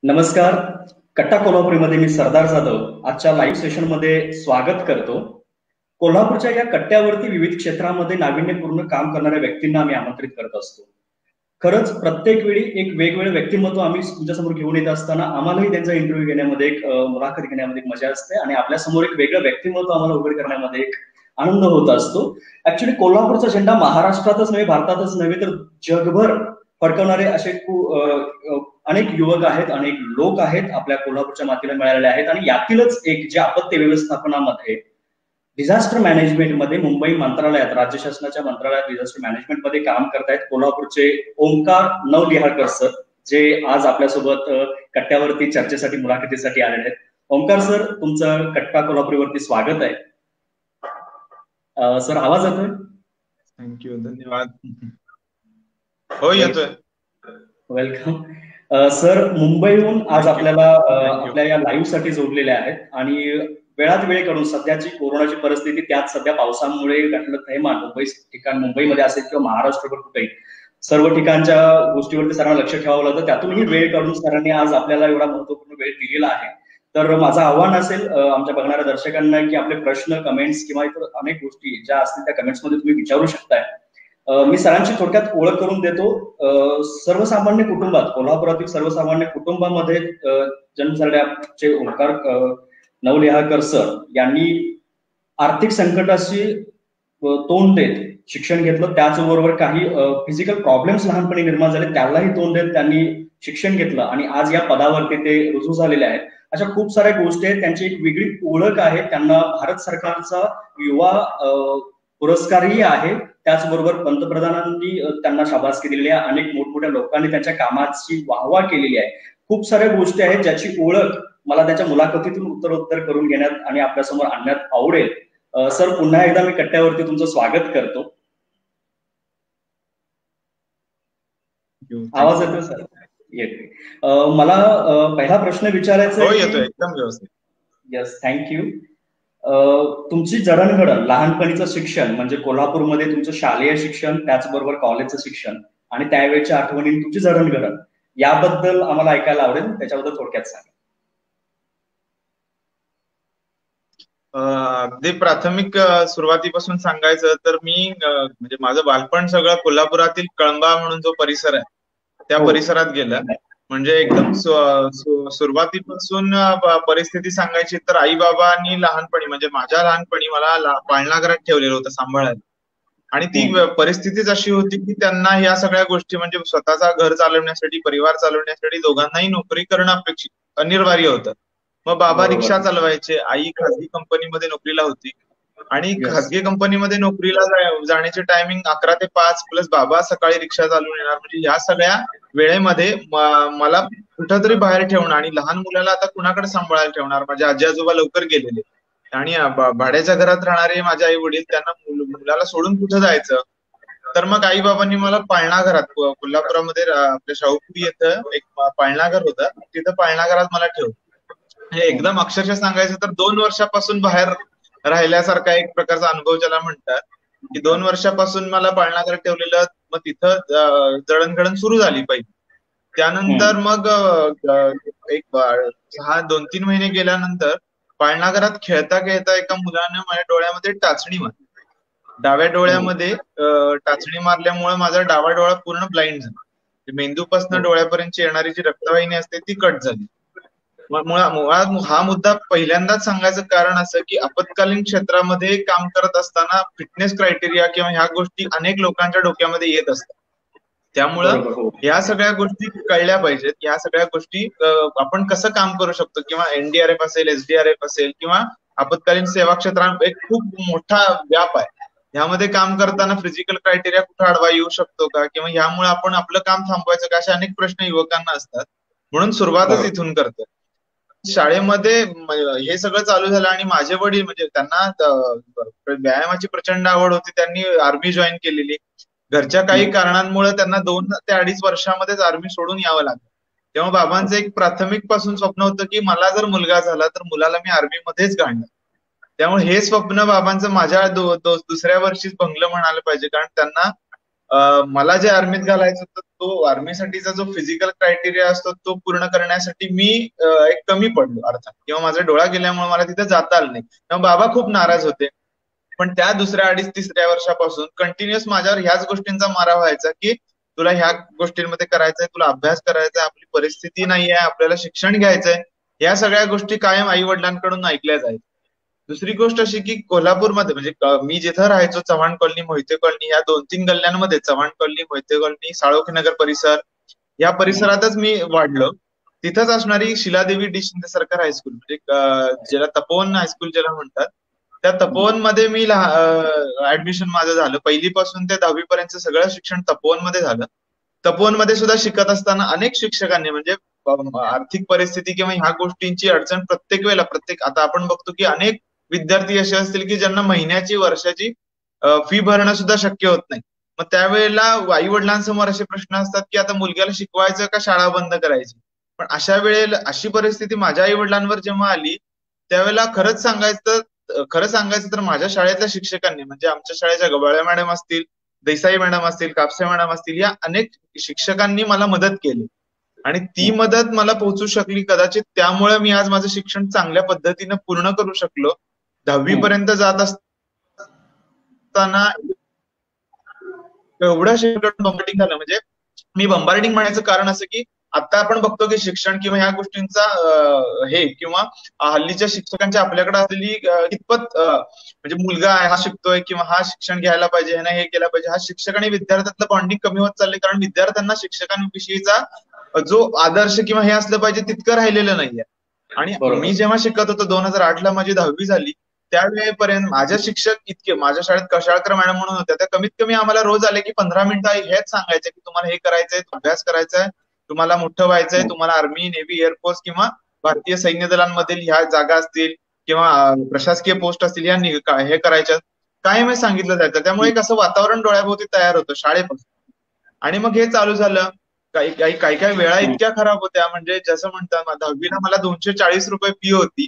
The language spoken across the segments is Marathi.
नमस्कार. कट्टा कोल्हापुरीमध्ये मी सरदार जाधव आजच्या लाईव्ह सेशनमध्ये स्वागत करतो. कोल्हापूरच्या या कट्ट्यावरती विविध क्षेत्रामध्ये नाविन्यपूर्ण काम करणाऱ्या व्यक्तींना आम्ही आमंत्रित करत असतो. खरंच प्रत्येक वेळी एक वेगवेगळे व्यक्तिमत्व आम्ही तुमच्यासमोर घेऊन येत असताना आम्हालाही त्यांचा इंटरव्ह्यू घेण्यामध्ये मुलाखत घेण्यामध्ये एक मजा असते आणि आपल्यासमोर एक वेगळं व्यक्तिमत्व आम्हाला उघड करण्यामध्ये एक आनंद होत असतो. ऍक्च्युली कोल्हापूरचा झेंडा महाराष्ट्रातच नव्हे, भारतातच नव्हे तर जगभर फडकवणारे असे अनेक युवक आहेत, अनेक लोक आहेत आपल्या कोल्हापूरच्या मातीला मिळालेले आहेत आणि यातीलच एक जे आपत्ती व्यवस्थापनामध्ये डिझास्टर मॅनेजमेंटमध्ये मुंबई मंत्रालयात राज्य शासनाच्या मंत्रालयात डिझास्टर मॅनेजमेंटमध्ये काम करतायत कोल्हापूरचे ओंकार नवलिहाळकर सर, जे आज आपल्यासोबत कट्ट्यावरती चर्चेसाठी मुलाखतीसाठी आलेले आहेत. ओंकार सर, तुमचं कट्टा कोल्हापुरीवरती स्वागत आहे. सर आवाज येतोय? थँक्यू, धन्यवाद. हो येतोय. वेलकम. सर मुंबईहून आज आपल्याला आपल्या या लाईव्ह साठी जोडलेले आहेत आणि वेळात वेळ काढून सध्याची कोरोनाची परिस्थिती, त्यात सध्या पावसामुळे घातलं थैमान मुंबईमध्ये असेल किंवा महाराष्ट्रभर कुठेही सर्व ठिकाणच्या गोष्टीवरती सरांना लक्ष ठेवावं लागतं. त्यातूनही वेळ काढून सरांनी आज आपल्याला एवढा महत्वपूर्ण वेळ दिलेला आहे. तर माझं आव्हान असेल आमच्या बघणाऱ्या दर्शकांना की आपले प्रश्न, कमेंट्स किंवा इतर अनेक गोष्टी ज्या असतील त्या कमेंट्समध्ये तुम्ही विचारू शकताय. मी सरांची थोडक्यात ओळख करून देतो. सर्वसामान्य कुटुंबात, कोल्हापुरातील सर्वसामान्य कुटुंबामध्ये जन्म झालेले ओंकार नवलिहाळकर सर यांनी आर्थिक संकटाशी तोंड देत शिक्षण घेतलं. त्याचबरोबर काही फिजिकल प्रॉब्लेम्स लहानपणी निर्माण झाले, त्यालाही तोंड देत त्यांनी शिक्षण घेतलं आणि आज या पदावरती ते रुजू झालेले आहेत. अशा खूप साऱ्या गोष्टी आहेत. त्यांची एक वेगळी ओळख आहे. त्यांना भारत सरकारचा युवा पुरस्कारही आहे. त्याचबरोबर पंतप्रधानांनी त्यांना शाबासकी दिलेली आहे. अनेक मोठमोठ्या लोकांनी त्यांच्या कामाची वाहवा केलेली आहे. खूप साऱ्या गोष्टी आहेत ज्याची ओळख मला त्याच्या मुलाखतीतून उत्तरोत्तर करून घेण्यात आणि आपल्यासमोर आणण्यात आवडेल. सर पुन्हा एकदा मी कट्ट्यावरती तुमचं स्वागत करतो. आवाज येतोय सर? येते. मला पहिला प्रश्न विचारायचा आहे. येतोय एकदम व्यवस्थित. Yes, thank you. तुमची जडणघडण, लहानपणीचं शिक्षण म्हणजे कोल्हापूरमध्ये तुमचं शालेय शिक्षण, त्याचबरोबर कॉलेजचं शिक्षण आणि त्यावेळेच्या आठवणी, तुमची जडणघडण याबद्दल आम्हाला ऐकायला आवडेल. त्याच्याबद्दल थोडक्यात सांगा. अगदी प्राथमिक सुरुवातीपासून सांगायचं तर मी म्हणजे माझं बालपण सगळं कोल्हापुरातील कळंबा म्हणून जो परिसर आहे त्या परिसरात गेलं. म्हणजे एकदम सुरुवातीपासून परिस्थिती सांगायची तर आई बाबांनी लहानपणी म्हणजे माझ्या लहानपणी मला पाळणा घरात ठेवलेलं होतं सांभाळायला. आणि ती परिस्थितीच अशी होती की त्यांना या सगळ्या गोष्टी म्हणजे स्वतःचा घर चालवण्यासाठी, परिवार चालवण्यासाठी दोघांनाही नोकरी करणं अपेक्षित अनिवार्य होतं. मग बाबा रिक्षा चालवायचे, आई खाजगी कंपनीमध्ये नोकरीला होती आणि खाजगी कंपनीमध्ये नोकरीला जाण्याचे टायमिंग 11 ते 5 प्लस बाबा सकाळी रिक्षा चालवून येणार. म्हणजे या सगळ्या वेळेमध्ये मला कुठंतरी बाहेर ठेवणं आणि लहान मुलाला आता कुणाकडे सांभाळायला ठेवणार. माझे आजी आजोबा लवकर गेलेले आणि भाड्याच्या घरात राहणारे माझे आई वडील, त्यांना मुलाला सोडून कुठं जायचं. तर मग आई बाबांनी मला पाळणा घरात, कोल्हापुरामध्ये आपल्या शाहूपुरी येतं एक पाळणा घर होतं, तिथं पाळणा घरात मला ठेवलं. हे एकदम अक्षरशः सांगायचं तर 2 वर्षापासून बाहेर राहिल्यासारखा एक प्रकारचा अनुभव ज्याला म्हणतात की 2 वर्षापासून मला पाळणा घरात ठेवलेलं. मग तिथं जडणघडण सुरू झाली पहिली. त्यानंतर मग एक 2-3 महिने गेल्यानंतर पाळणा घरात खेळता खेळता एका मुलाने माझ्या डोळ्यामध्ये टाचणी मारली. डाव्या डोळ्यामध्ये टाचणी मारल्यामुळे माझा डावा डोळा पूर्ण ब्लाइंड झाला. मेंदूपासून डोळ्यापर्यंत येणारी जी रक्तवाहिनी असते ती कट झाली. मुळात हा मुद्दा पहिल्यांदाच सांगायचं कारण असं की आपत्कालीन क्षेत्रामध्ये काम करत असताना फिटनेस क्रायटेरिया किंवा ह्या गोष्टी अनेक लोकांच्या डोक्यामध्ये येत असतात. त्यामुळं या सगळ्या गोष्टी कळल्या पाहिजेत. या सगळ्या गोष्टी आपण कसं काम करू शकतो किंवा NDRF असेल, SDRF असेल किंवा आपत्कालीन सेवा क्षेत्रात एक खूप मोठा व्याप आहे. ह्यामध्ये काम करताना फिजिकल क्रायटेरिया कुठं अडवा येऊ शकतो का किंवा ह्यामुळे आपण आपलं काम थांबवायचं का, असे अनेक प्रश्न युवकांना असतात. म्हणून सुरुवातच इथून करतो. शाळेमध्ये हे सगळं चालू झालं आणि माझे वडील म्हणजे त्यांना व्यायामाची प्रचंड आवड होती. त्यांनी आर्मी जॉईन केलेली. घरच्या काही कारणांमुळे त्यांना 2 ते 2.5 वर्षामध्येच आर्मी सोडून यावं लागलं. तेव्हा बाबांचं एक प्राथमिक पासून स्वप्न होतं की मला जर मुलगा झाला तर मुलाला मी आर्मीमध्येच घालणार. त्यामुळे हे स्वप्न बाबांचं माझ्या दुसऱ्या वर्षीच भंगलं म्हणायला पाहिजे. कारण त्यांना मला जे आर्मीत घालायचं होतं तो आर्मीसाठीचा जो फिजिकल क्रायटेरिया असतो तो पूर्ण करण्यासाठी मी एक कमी पडलो अर्थात, किंवा माझा डोळा गेल्यामुळे मला तिथे जाता आलं नाही. तेव्हा बाबा खूप नाराज होते. पण त्या दुसऱ्या अडीच तिसऱ्या वर्षापासून कंटिन्युअस माझ्यावर ह्याच गोष्टींचा मारा व्हायचा की तुला ह्या गोष्टींमध्ये करायचंय, तुला अभ्यास करायचाय, आपली परिस्थिती नाहीये, आपल्याला शिक्षण घ्यायचंय. या सगळ्या गोष्टी कायम आई वडिलांकडून ऐकल्या जायच्या. दुसरी गोष्ट अशी की कोल्हापूरमध्ये म्हणजे मी जिथं राहायचो, चव्हाण कॉलनी, मोहिते कॉलनी, या 2-3 गल्ल्यांमध्ये, चव्हाण कॉलनी, मोहिते कॉलनी, साळोखी नगर परिसर, या परिसरातच मी वाढलो. तिथंच असणारी शिलादेवी डी शिंदे सरकार हायस्कूल, म्हणजे ज्याला तपोवन हायस्कूल ज्याला म्हणतात, त्या तपोवन मध्ये मी ऍडमिशन माझं झालं. पहिलीपासून ते 10वी पर्यंत सगळं शिक्षण तपोवन मध्ये झालं. तपोवन मध्ये सुद्धा शिकत असताना अनेक शिक्षकांनी म्हणजे आर्थिक परिस्थिती किंवा ह्या गोष्टींची अडचण प्रत्येक वेळेला आता आपण बघतो की अनेक विद्यार्थी असे असतील की ज्यांना महिन्याची, वर्षाची फी भरणं सुद्धा शक्य होत नाही. मग त्यावेळेला आई वडिलांसमोर असे प्रश्न असतात की आता मुलग्याला शिकवायचं का शाळा बंद करायची. पण अशा वेळेला अशी परिस्थिती माझ्या आई वडिलांवर जेव्हा आली, त्यावेळेला खरं सांगायचं तर माझ्या शाळेतल्या शिक्षकांनी, म्हणजे आमच्या शाळेच्या गबाळे मॅडम असतील, देसाई मॅडम असतील, कापसे मॅडम असतील, या अनेक शिक्षकांनी मला मदत केली. आणि ती मदत मला पोहोचू शकली कदाचित त्यामुळे मी आज माझं शिक्षण चांगल्या पद्धतीनं पूर्ण करू शकलो. 10वी पर्यंत जात असताना एवढं शिक्षण बंबार्डिंग झालं. म्हणजे मी बंबार्डिंग म्हणायचं कारण असं की आता आपण बघतो की शिक्षण किंवा ह्या गोष्टींचा हे किंवा हल्लीच्या शिक्षकांच्या आपल्याकडे असलेली कितपत म्हणजे मुलगा हा शिकतोय किंवा हा शिक्षण घ्यायला पाहिजे, ह्याने हे केलं पाहिजे, हा शिक्षक आणि विद्यार्थ्यातलं बॉन्डिंग कमी होत चाललंय. कारण विद्यार्थ्यांना शिक्षकांविषयीचा जो आदर्श किंवा हे असलं पाहिजे तितकं राहिलेलं नाहीये. आणि मी जेव्हा शिकत होतो 2008 ला माझी 10वी झाली, त्यावेळेपर्यंत माझ्या शिक्षक इतके, माझ्या शाळेत कशाळकर मॅडम म्हणून होत्या, त्या कमीत कमी आम्हाला रोज आले की 15 मिनिटं हेच सांगायचे की तुम्हाला हे करायचंय, अभ्यास करायचाय, तुम्हाला मोठं व्हायचंय, तुम्हाला आर्मी, नेव्ही, एअरफोर्स किंवा भारतीय सैन्य दलांमधील ह्या जागा असतील किंवा प्रशासकीय पोस्ट असतील या हे करायच्या, काय मी सांगितलं जायचं. त्यामुळे एक असं वातावरण डोळ्याभोवती तयार होतं शाळेपासून. आणि मग हे चालू झालं. काही वेळा इतक्या खराब होत्या, म्हणजे जसं म्हणतात 10वीला मला 240 रुपये फी होती.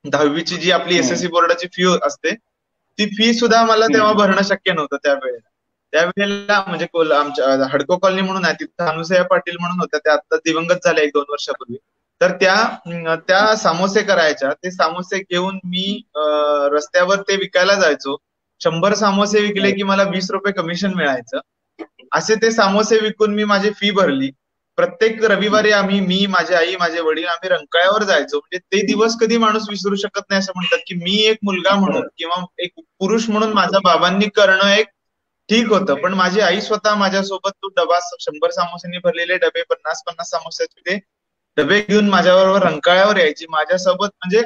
10वीची जी आपली एसएससी बोर्डाची फी असते, ती फी सुद्धा मला तेव्हा भरणं शक्य नव्हतं त्यावेळेला म्हणजे आमच्या हडको कॉलनी म्हणून आहे, तिथं अनुसया पाटील म्हणून होत्या, त्या आता दिवंगत झाल्या 1-2 वर्षापूर्वी. तर त्या सामोसे करायच्या, ते सामोसे घेऊन मी रस्त्यावर ते विकायला जायचो. 100 सामोसे विकले की मला 20 रुपये कमिशन मिळायचं. असे ते सामोसे विकून मी माझी फी भरली. प्रत्येक रविवारी मी, माझी आई, माझे वडील आम्ही रंकाळ्यावर जायचो. म्हणजे ते दिवस कधी माणूस विसरू शकत नाही. असं म्हणतात की मी एक मुलगा म्हणून किंवा एक पुरुष म्हणून माझ्या बाबांनी करणं एक ठीक होतं, पण माझी आई स्वतः माझ्यासोबत तो डबा 100 सामोस्यांनी भरलेले डबे, 50-50 सामोस्याचे ते डबे घेऊन माझ्याबरोबर रंकाळ्यावर यायची माझ्यासोबत. म्हणजे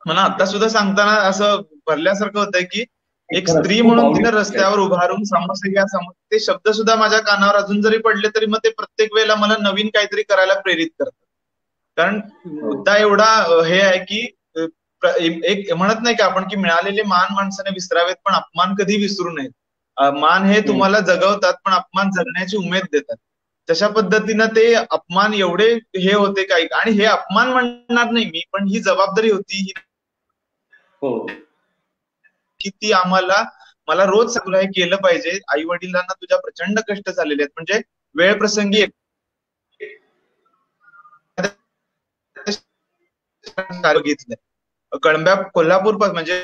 मला आता सुद्धा सांगताना असं भरल्यासारखं होतंय की एक स्त्री म्हणून तिने रस्त्यावर उभारून समोसे घ्या, ते शब्द सुद्धा माझ्या कानावर अजून जरी पडले तरी मग ते प्रत्येक वेळेला मला नवीन काहीतरी करायला प्रेरित करतात. कारण मुद्दा एवढा हे आहे की एक म्हणत नाही का आपण की मिळालेले मान माणसाने विसरावेत पण अपमान कधी विसरू नयेत. मान हे तुम्हाला जगवतात पण अपमान जगण्याची उमेद देतात. तशा पद्धतीनं ते अपमान एवढे हे होते काही, आणि हे अपमान म्हणणार नाही मी, पण ही जबाबदारी होती की ती मला रोज तुला हे केलं पाहिजे. आई वडिलांना तुझ्या प्रचंड कष्ट झालेले आहेत, म्हणजे वेळ प्रसंगी घेतलंय कळंब्या कोल्हापूर म्हणजे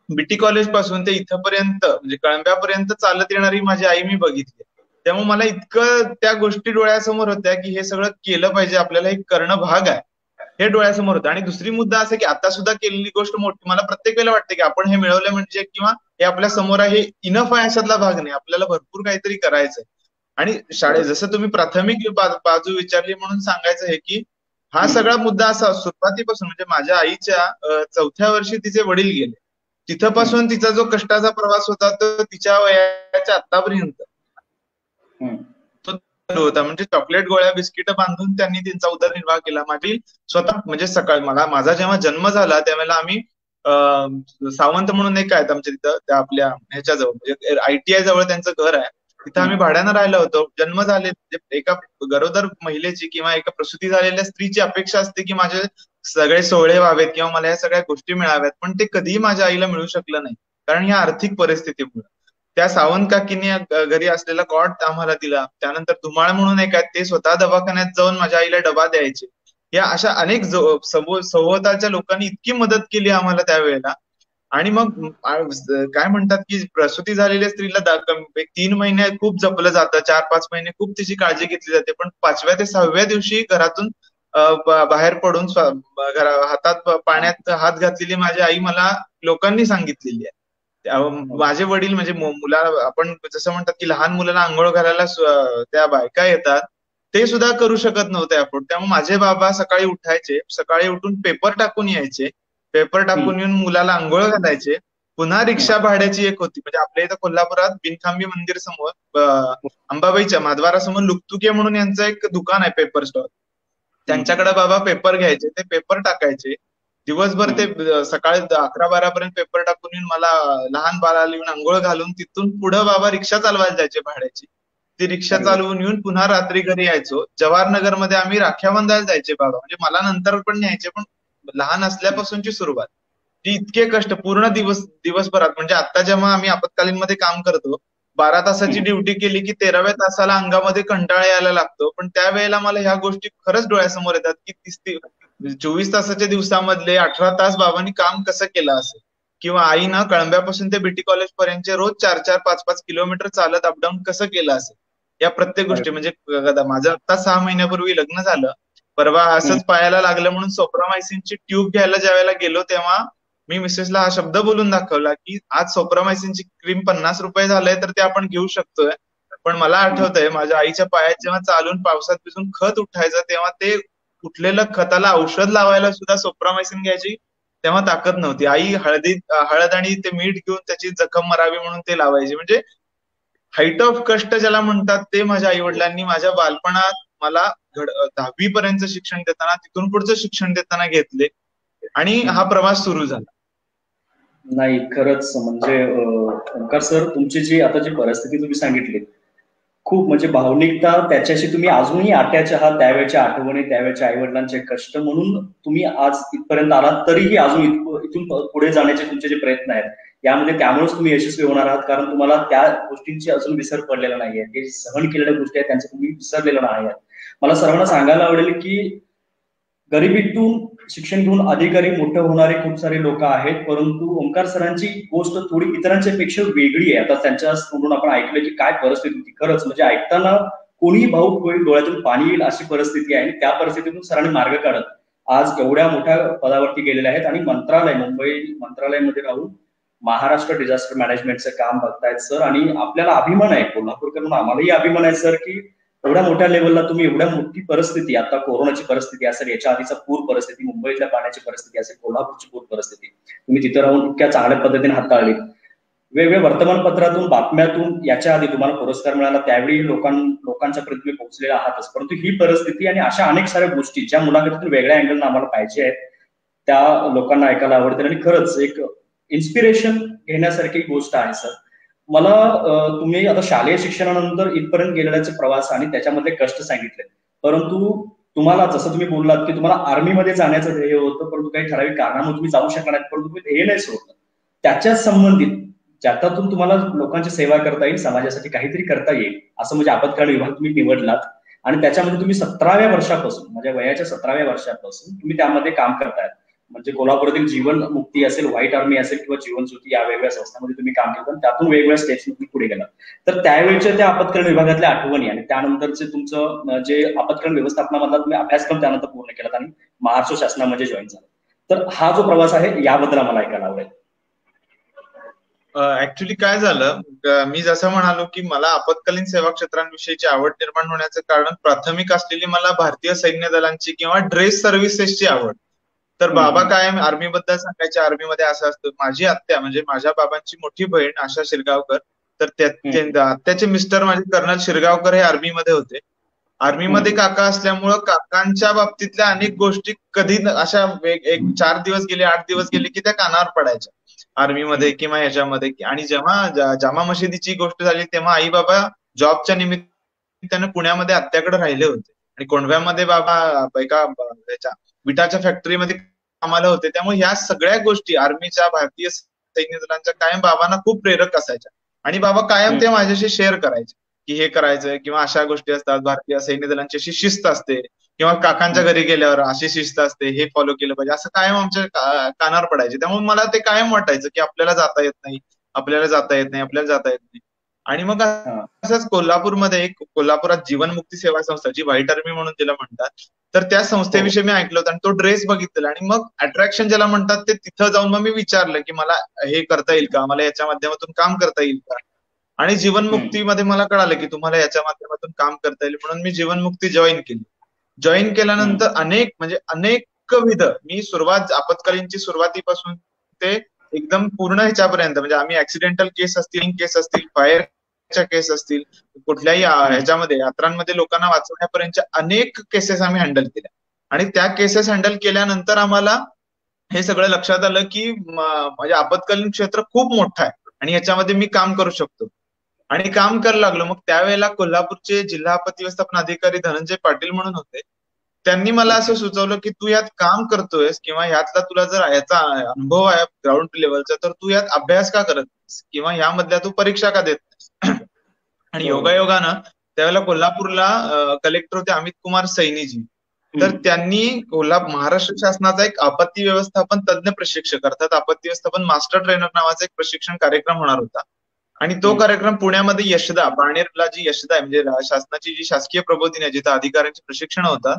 बीटी कॉलेज पासून ते इथपर्यंत म्हणजे कळंब्यापर्यंत चालत येणारी माझी आई मी बघितली. त्यामुळे मला इतकं त्या गोष्टी डोळ्यासमोर होत्या की हे सगळं केलं पाहिजे, आपल्याला हे करणं भाग आहे, हे डोळ्यासमोर होतं. आणि दुसरी मुद्दा असं की आता सुद्धा केलेली गोष्ट मोठी, मला प्रत्येक वेळेला वाटते की आपण हे मिळवलं म्हणजे किंवा हे आपल्या समोर आहे, हे इनफ आहे अशातला भाग नाही, आपल्याला भरपूर काहीतरी करायचंय. आणि शाळेत जसं तुम्ही प्राथमिक बाजू विचारली म्हणून सांगायचं आहे की हा सगळा मुद्दा असा सुरुवातीपासून, म्हणजे माझ्या आईच्या 4थ्या वर्षी तिचे वडील गेले, तिथपासून तिचा जो कष्टाचा प्रवास होता तो तिच्या वयाच्या आतापर्यंत होता. म्हणजे चॉकलेट गोळ्या बिस्किट बांधून त्यांनी त्यांचा उदरनिर्वाह केला. माझी स्वतः म्हणजे माझा जेव्हा जन्म झाला त्यावेळेला आम्ही सावंत म्हणून एक आहेत आमच्या तिथं, त्या आपल्या ह्याच्याजवळ म्हणजे ITI जवळ त्यांचं घर आहे, तिथं आम्ही भाड्यानं राहिलो होतो. जन्म झाले एका गरोदर महिलेची किंवा एका प्रसूती झालेल्या स्त्रीची अपेक्षा असते की माझे सगळे सोहळे व्हावेत किंवा मला या सगळ्या गोष्टी मिळाव्यात, पण ते कधीही माझ्या आईला मिळू शकलं नाही कारण ह्या आर्थिक परिस्थितीमुळे. त्या सावंत काकीने घरी असलेला कॉट आम्हाला दिला. त्यानंतर धुमाळ म्हणून एक आहे, ते स्वतः दवाखान्यात जाऊन माझ्या आईला डबा द्यायचे. या अशा अनेक सभोवतालच्या लोकांनी इतकी मदत केली आम्हाला त्यावेळेला. आणि मग काय म्हणतात की प्रसूती झालेल्या स्त्रीला एक 3 महिने खूप जपलं जातं, 4-5 महिने खूप तिची काळजी घेतली जाते, पण 5व्या ते 6व्या दिवशी घरातून बाहेर पडून हातात पाण्यात हात घातलेली माझी आई मला लोकांनी सांगितलेली आहे. माझे वडील म्हणजे मुला आपण जसं म्हणतात की लहान मुलांना आंघोळ घालायला त्या बायका येतात, ते सुद्धा करू शकत नव्हते अफोर्ड. त्यामुळे माझे बाबा सकाळी उठायचे, सकाळी उठून पेपर टाकून यायचे, पेपर टाकून येऊन मुलाला आंघोळ घालायचे. पुन्हा रिक्षा भाड्याची एक होती, म्हणजे आपल्या इथं कोल्हापुरात बिनखांबी मंदिर समोर अंबाबाईच्या महाद्वारासमोर लुकतुके म्हणून यांचं एक दुकान आहे, पेपर स्टॉल. त्यांच्याकडे बाबा पेपर घ्यायचे, ते पेपर टाकायचे दिवसभर, ते सकाळी 11-12 पर्यंत पेपर टाकून येऊन मला लहान बाळाला येऊन आंघोळ घालून तिथून पुढे बाबा रिक्षा चालवायला जायचे भाड्याची. ती रिक्षा चालवून येऊन पुन्हा रात्री घरी यायचो. जवाहरनगर मध्ये आम्ही राख्या बांधायला जायचे बाबा, म्हणजे मला नंतर पण न्यायचे, पण लहान असल्यापासूनची सुरुवात ती इतके कष्ट पूर्ण दिवसभरात. म्हणजे आता जेव्हा आम्ही आपत्कालीन मध्ये काम करतो, 12 तासाची ड्युटी केली की 13व्या तासाला अंगामध्ये कंटाळा यायला लागतो, पण त्यावेळेला मला ह्या गोष्टी खरंच डोळ्यासमोर येतात की 24 तासाच्या दिवसामधले 18 तास बाबांनी काम कसं केलं असेल. किंवा आईनं कळंब्यापासून ते बीटी कॉलेज पर्यंतचे रोज 4-4, 5-5 किलोमीटर चालत अपडाऊन कसं केलं असेल. या प्रत्येक गोष्टी म्हणजे माझं आता 6 महिन्यापूर्वी लग्न झालं. परवा असंच पायाला लागलं म्हणून सोप्रामायसिनची ट्यूब घ्यायला ज्यावेळेला गेलो, तेव्हा मी मिसेसला हा शब्द बोलून दाखवला की आज सोप्रामायसिनची क्रीम 50 रुपये झालंय, तर ते आपण घेऊ शकतोय. पण मला आठवतंय माझ्या आईच्या पायात जेव्हा चालून पावसात भिजून खत उठायचं, तेव्हा ते उठलेलं खताला औषध लावायला सुद्धा सोप्रामायसिन घ्यायची तेव्हा ताकद नव्हती. आई हळद आणि ते मीठ घेऊन त्याची जखम मरावी म्हणून ते लावायची. म्हणजे हाईट ऑफ कष्ट ज्याला म्हणतात, ते माझ्या आई वडिलांनी माझ्या बालपणात मला 10वी पर्यंत शिक्षण देताना, तिथून पुढचं शिक्षण देताना घेतले आणि हा प्रवास सुरू झाला. नाही, खरंच म्हणजे ओंकार सर, तुमची जी आता जी परिस्थिती तुम्ही सांगितली, खूप म्हणजे भावनिकता त्याच्याशी तुम्ही अजूनही अटॅच आहात. त्यावेळेच्या आठवणी, त्यावेळेच्या आई वडिलांचे कष्ट, म्हणून तुम्ही आज इथपर्यंत आलात. तरीही अजून इथून पुढे जाण्याचे तुमचे जे प्रयत्न आहेत यामध्ये, त्यामुळेच तुम्ही यशस्वी होणार आहात, कारण तुम्हाला त्या गोष्टींची अजून विसर पडलेला नाहीये. ते सहन केलेल्या गोष्टी आहेत त्यांचे तुम्ही विसरलेलं नाही. मला सर्वांना सांगायला आवडेल की गरिबीतून शिक्षण घेऊन अधिकारी मोठे होणारे खूप सारे लोक आहेत, परंतु ओंकार सरांची गोष्ट थोडी इतरांच्या पेक्षा वेगळी आहे. आता त्यांच्या तोंडून आपण ऐकलं की काय परिस्थिती होती, खरंच म्हणजे ऐकताना कोणी भाऊ होईल, डोळ्यातून पाणी येईल अशी परिस्थिती आहे. आणि त्या परिस्थितीतून सरांनी मार्ग काढत आज एवढ्या मोठ्या पदावरती गेलेले आहेत आणि मुंबई मंत्रालयामध्ये राहून महाराष्ट्र डिझास्टर मॅनेजमेंटचं काम बघतायत सर. आणि आपल्याला अभिमान आहे, कोल्हापूरकर म्हणून आम्हालाही अभिमान आहे सर, की एवढ्या मोठ्या लेवलला तुम्ही, एवढ्या मोठी परिस्थिती, आता कोरोनाची परिस्थिती असेल, याच्या आधीचा पूर परिस्थिती, मुंबईतल्या पाण्याची परिस्थिती असेल, कोल्हापूरची पूर परिस्थिती, तुम्ही तिथं राहून इतक्या चांगल्या पद्धतीने हाताळली. वेगवेगळ्या वर्तमानपत्रातून, बातम्यातून याच्या आधी तुम्हाला पुरस्कार मिळाला, त्यावेळी लोकांच्या पर्यंत तुम्ही पोहोचलेला आहातच. परंतु ही परिस्थिती आणि अशा अनेक साऱ्या गोष्टी ज्या मुलाखतीतून वेगळ्या अँगलनं आम्हाला पाहिजे आहेत, त्या लोकांना ऐकायला आवडतील आणि खरंच एक इन्स्पिरेशन घेण्यासारखी गोष्ट आहे सर. मला तुम्ही आता शालेय शिक्षणानंतर इथपर्यंत गेलेल्याचे प्रवास आणि त्याच्यामध्ये कष्ट सांगितले, परंतु तुम्हाला जसं तुम्ही बोललात की तुम्हाला आर्मीमध्ये जाण्याचं ध्येय होतं, परंतु काही ठराविक कारणामुळे तुम्ही जाऊ शकणार नाहीत, परंतु तुम्ही ध्येय नाही सोडलं. त्याच्याच संबंधित ज्याच्यातून तुम्हाला लोकांची सेवा करता येईल, समाजासाठी काहीतरी करता येईल, असं म्हणजे आपत्कालीन विभाग तुम्ही निवडलात. आणि त्याच्यामध्ये तुम्ही 17व्या वर्षापासून, म्हणजे वयाच्या 17व्या वर्षापासून तुम्ही त्यामध्ये काम करतायत. म्हणजे कोल्हापुरातील जीवन मुक्ती असेल, व्हाईट आर्मी असेल किंवा जीवन ज्योती, या वेगवेगळ्या संस्थांमध्ये तुम्ही काम केलं, त्यातून वेगवेगळ्या स्टेप्स तुम्ही पुढे गेला. तर त्यावेळेच्या त्या आपत्कालीन विभागातल्या आठवणी आणि त्यानंतरचे तुमचं जे आपत्कालीन व्यवस्थापनामधला तुम्ही अभ्यासक्रम त्यानंतर पूर्ण केलात आणि महाराष्ट्र शासनामध्ये जॉईन झाला, तर हा जो प्रवास आहे याबद्दल मला ऐकायला आवडेल. ऍक्च्युली काय झालं, मी जसं म्हणालो की मला आपत्कालीन सेवा क्षेत्रांविषयीची आवड निर्माण होण्याचं कारण प्राथमिक असलेली मला भारतीय सैन्य दलांची किंवा ड्रेस सर्व्हिसेसची आवड. तर बाबा कायम आर्मी बद्दल सांगायचे, आर्मीमध्ये असं असतं. माझी आत्या म्हणजे माझ्या बाबांची मोठी बहीण आशा शिरगावकर, तर आत्याचे मिस्टर माझे कर्नल शिरगावकर हे आर्मीमध्ये होते. आर्मीमध्ये काका असल्यामुळं काकांच्या बाबतीतल्या अनेक गोष्टी कधी अशा एक 4 दिवस गेले, 8 दिवस गेले की त्या कानावर पडायच्या आर्मीमध्ये किंवा ह्याच्यामध्ये. आणि जेव्हा जामा मशिदीची गोष्ट झाली तेव्हा आई बाबा जॉबच्या निमित्तानं पुण्यामध्ये आत्याकडे राहिले होते आणि कोंढव्यामध्ये बाबा एका विटाच्या फॅक्टरीमध्ये कामाला होते. त्यामुळे ह्या सगळ्या गोष्टी आर्मीच्या, भारतीय सैन्य दलांच्या कायम बाबांना खूप प्रेरक असायच्या. आणि बाबा कायम ते माझ्याशी शेअर करायचे की हे करायचंय किंवा अशा गोष्टी असतात, भारतीय सैन्य दलांची अशी शिस्त असते किंवा काकांच्या घरी गेल्यावर अशी शिस्त असते, हे फॉलो केलं पाहिजे, असं कायम आमच्या कानावर पडायचे. त्यामुळे मला ते कायम वाटायचं की आपल्याला जाता येत नाही, आपल्याला जाता येत नाही, आपल्याला जाता येत नाही. आणि मग असंच कोल्हापूरमध्ये एक कोल्हापुरात जीवनमुक्ती सेवा संस्था, जी व्हाईट आर्मी म्हणून तिला म्हणतात, तर त्या संस्थेविषयी मी ऐकलं होतं आणि तो ड्रेस बघितला आणि मग अट्रॅक्शन ज्याला म्हणतात ते तिथं जाऊन मग मी विचारलं की मला हे करता येईल का, मला याच्या माध्यमातून काम करता येईल का. आणि जीवनमुक्तीमध्ये मला कळालं की तुम्हाला याच्या माध्यमातून काम करता येईल, म्हणून मी जीवनमुक्ती जॉईन केली. जॉईन केल्यानंतर अनेक विध मी सुरुवात आपत्कालीनची सुरुवातीपासून ते एकदम पूर्ण ह्याच्यापर्यंत, म्हणजे आम्ही ऍक्सिडेंटल केस असतील, फायरच्या केस असतील, कुठल्याही ह्याच्यामध्ये यात्रांमध्ये लोकांना वाचवण्यापर्यंतच्या अनेक केसेस आम्ही हँडल केल्या. आणि त्या केसेस हँडल केल्यानंतर आम्हाला हे सगळं लक्षात आलं की म्हणजे आपत्कालीन क्षेत्र खूप मोठं आहे आणि याच्यामध्ये मी काम करू शकतो आणि काम करायला लागलो. मग त्यावेळेला कोल्हापूरचे जिल्हा आपत्ती व्यवस्थापन अधिकारी धनंजय पाटील म्हणून होते. त्यांनी मला असं सुचवलं की तू यात काम करतोयस किंवा यातला तुला जर याचा अनुभव आहे ग्राउंड लेवलचा, तर तू यात अभ्यास का करत नाहीस किंवा यामधल्या तू परीक्षा का देत नाहीस. आणि योगायोगानं त्यावेळेला कोल्हापूरला कलेक्टर होते अमित कुमार सैनीजी. तर त्यांनी महाराष्ट्र शासनाचा एक आपत्ती व्यवस्थापन तज्ञ प्रशिक्षक अर्थात आपत्ती व्यवस्थापन मास्टर ट्रेनर नावाचा एक प्रशिक्षण कार्यक्रम होणार होता. आणि तो कार्यक्रम पुण्यामध्ये यशदा बाणेरला जी यशदा आहे म्हणजे शासनाची जी शासकीय प्रबोधिनी आहे जिथं अधिकाऱ्यांचे प्रशिक्षण होतं,